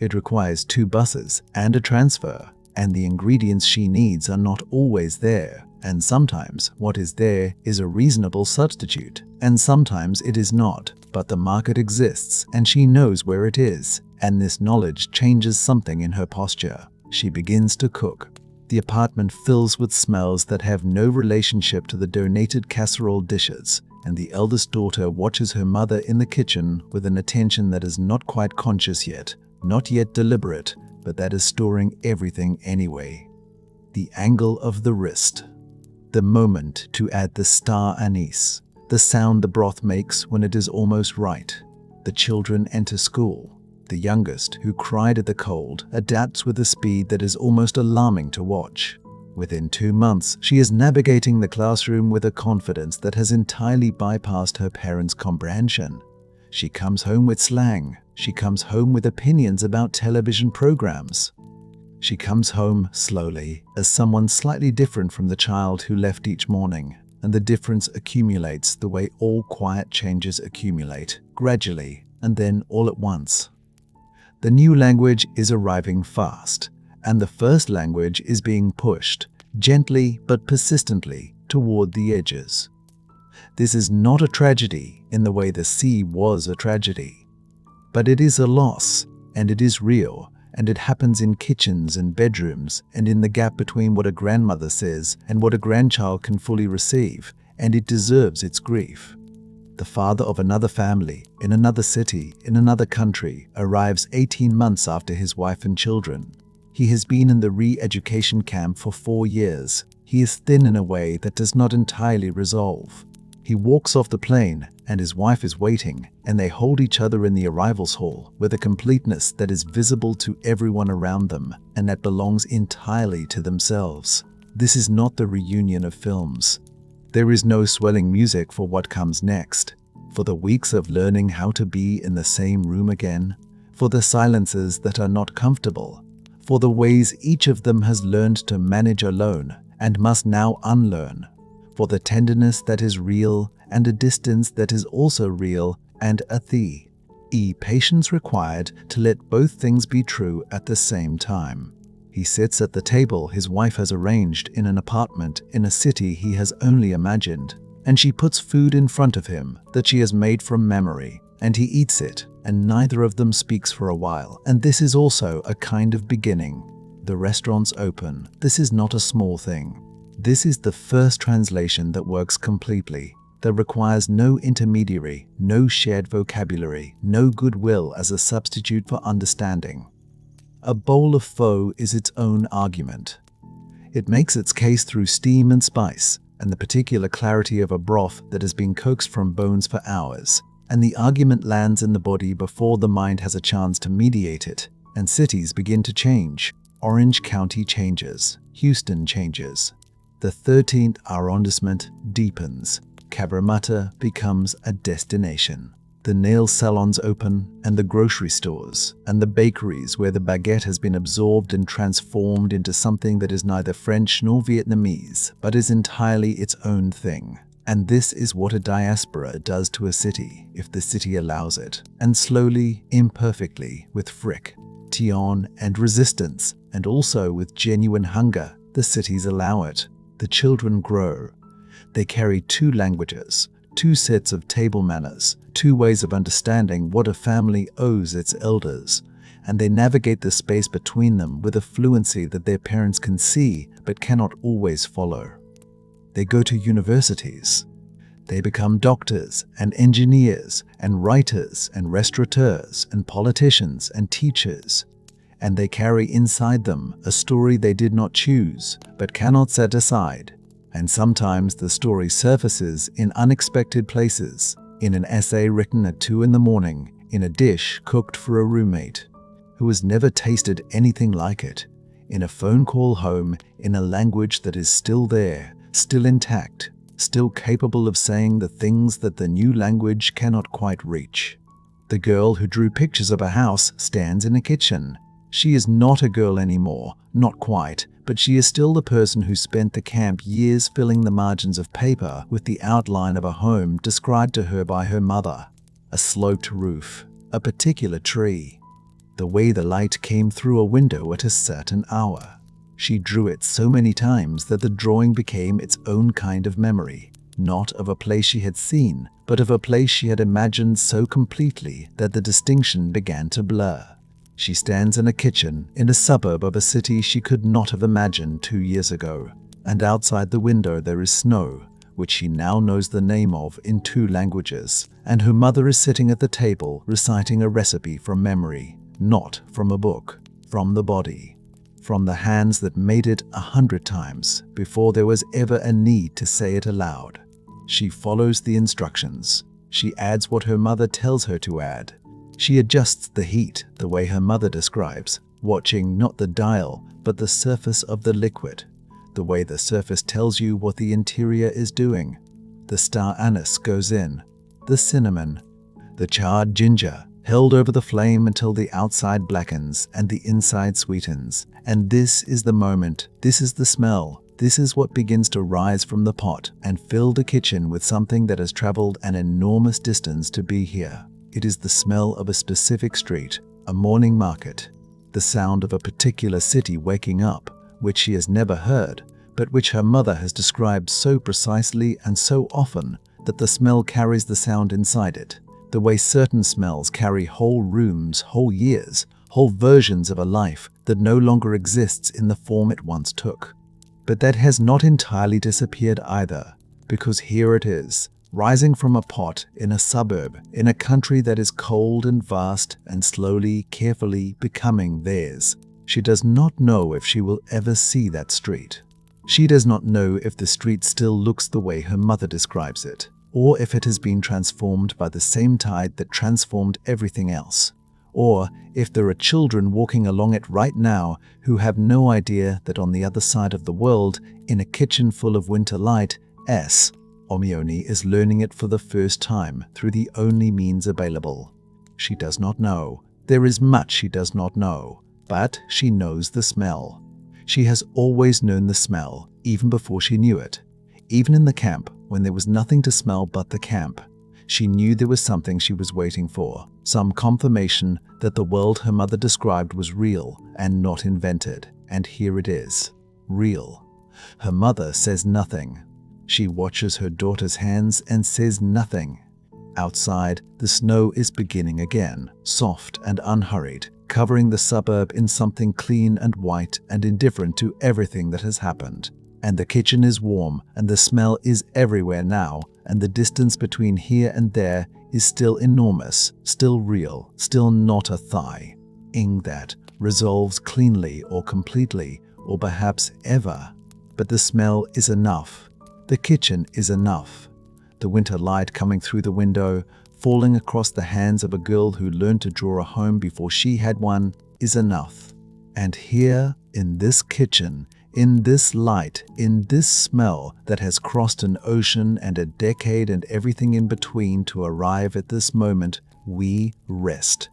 It requires 2 buses and a transfer, and the ingredients she needs are not always there. And sometimes what is there is a reasonable substitute, and sometimes it is not. But the market exists, and she knows where it is, and this knowledge changes something in her posture. She begins to cook. The apartment fills with smells that have no relationship to the donated casserole dishes, and the eldest daughter watches her mother in the kitchen with an attention that is not quite conscious yet, not yet deliberate, but that is storing everything anyway. The angle of the wrist. The moment to add the star anise. The sound the broth makes when it is almost right. The children enter school. The youngest, who cried at the cold, adapts with a speed that is almost alarming to watch. Within 2 months, she is navigating the classroom with a confidence that has entirely bypassed her parents' comprehension. She comes home with slang. She comes home with opinions about television programs. She comes home slowly, as someone slightly different from the child who left each morning, and the difference accumulates the way all quiet changes accumulate, gradually, and then all at once. The new language is arriving fast, and the first language is being pushed, gently but persistently, toward the edges. This is not a tragedy in the way the sea was a tragedy, but it is a loss, and it is real, and it happens in kitchens and bedrooms, and in the gap between what a grandmother says and what a grandchild can fully receive, and it deserves its grief. The father of another family, in another city, in another country, arrives 18 months after his wife and children. He has been in the re-education camp for 4 years. He is thin in a way that does not entirely resolve. He walks off the plane, and his wife is waiting, and they hold each other in the arrivals hall with a completeness that is visible to everyone around them, and that belongs entirely to themselves. This is not the reunion of films. There is no swelling music for what comes next, for the weeks of learning how to be in the same room again, for the silences that are not comfortable, for the ways each of them has learned to manage alone and must now unlearn, for the tenderness that is real and a distance that is also real, and patience required to let both things be true at the same time. He sits at the table his wife has arranged in an apartment in a city he has only imagined, and she puts food in front of him that she has made from memory, and he eats it, and neither of them speaks for a while, and this is also a kind of beginning. The restaurants open. This is not a small thing. This is the first translation that works completely, that requires no intermediary, no shared vocabulary, no goodwill as a substitute for understanding. A bowl of pho is its own argument. It makes its case through steam and spice, and the particular clarity of a broth that has been coaxed from bones for hours, and the argument lands in the body before the mind has a chance to mediate it, and cities begin to change. Orange County changes. Houston changes. The 13th arrondissement deepens. Cabramatta becomes a destination. The nail salons open, and the grocery stores, and the bakeries where the baguette has been absorbed and transformed into something that is neither French nor Vietnamese, but is entirely its own thing. And this is what a diaspora does to a city, if the city allows it. And slowly, imperfectly, with fric, tion, and resistance, and also with genuine hunger, the cities allow it. The children grow. They carry 2 languages, 2 sets of table manners, 2 ways of understanding what a family owes its elders, and they navigate the space between them with a fluency that their parents can see but cannot always follow. They go to universities. They become doctors and engineers and writers and restaurateurs and politicians and teachers, and they carry inside them a story they did not choose but cannot set aside. And sometimes the story surfaces in unexpected places, in an essay written at 2 a.m, in a dish cooked for a roommate who has never tasted anything like it, in a phone call home, in a language that is still there, still intact, still capable of saying the things that the new language cannot quite reach. The girl who drew pictures of a house stands in a kitchen. She is not a girl anymore, not quite, but she is still the person who spent the camp years filling the margins of paper with the outline of a home described to her by her mother. A sloped roof, a particular tree, the way the light came through a window at a certain hour. She drew it so many times that the drawing became its own kind of memory, not of a place she had seen, but of a place she had imagined so completely that the distinction began to blur. She stands in a kitchen in a suburb of a city she could not have imagined 2 years ago, and outside the window there is snow, which she now knows the name of in 2 languages, and her mother is sitting at the table reciting a recipe from memory, not from a book, from the body, from the hands that made it 100 times before there was ever a need to say it aloud. She follows the instructions. She adds what her mother tells her to add. She adjusts the heat the way her mother describes, watching not the dial but the surface of the liquid, the way the surface tells you what the interior is doing. The star anise goes in, the cinnamon, the charred ginger, held over the flame until the outside blackens and the inside sweetens. And this is the moment, this is the smell, this is what begins to rise from the pot and fill the kitchen with something that has traveled an enormous distance to be here. It is the smell of a specific street, a morning market, the sound of a particular city waking up, which she has never heard, but which her mother has described so precisely and so often that the smell carries the sound inside it, the way certain smells carry whole rooms, whole years, whole versions of a life that no longer exists in the form it once took. But that has not entirely disappeared either, because here it is, rising from a pot in a suburb, in a country that is cold and vast and slowly, carefully becoming theirs. She does not know if she will ever see that street. She does not know if the street still looks the way her mother describes it, or if it has been transformed by the same tide that transformed everything else, or if there are children walking along it right now who have no idea that on the other side of the world, in a kitchen full of winter light, Omioni is learning it for the first time through the only means available. She does not know. There is much she does not know, but she knows the smell. She has always known the smell, even before she knew it. Even in the camp, when there was nothing to smell but the camp, she knew there was something she was waiting for, some confirmation that the world her mother described was real and not invented. And here it is, real. Her mother says nothing. She watches her daughter's hands and says nothing. Outside, the snow is beginning again, soft and unhurried, covering the suburb in something clean and white and indifferent to everything that has happened. And the kitchen is warm, and the smell is everywhere now, and the distance between here and there is still enormous, still real, still not a thing that resolves cleanly or completely, or perhaps ever. But the smell is enough. The kitchen is enough. The winter light coming through the window, falling across the hands of a girl who learned to draw a home before she had one, is enough. And here, in this kitchen, in this light, in this smell that has crossed an ocean and a decade and everything in between to arrive at this moment, we rest.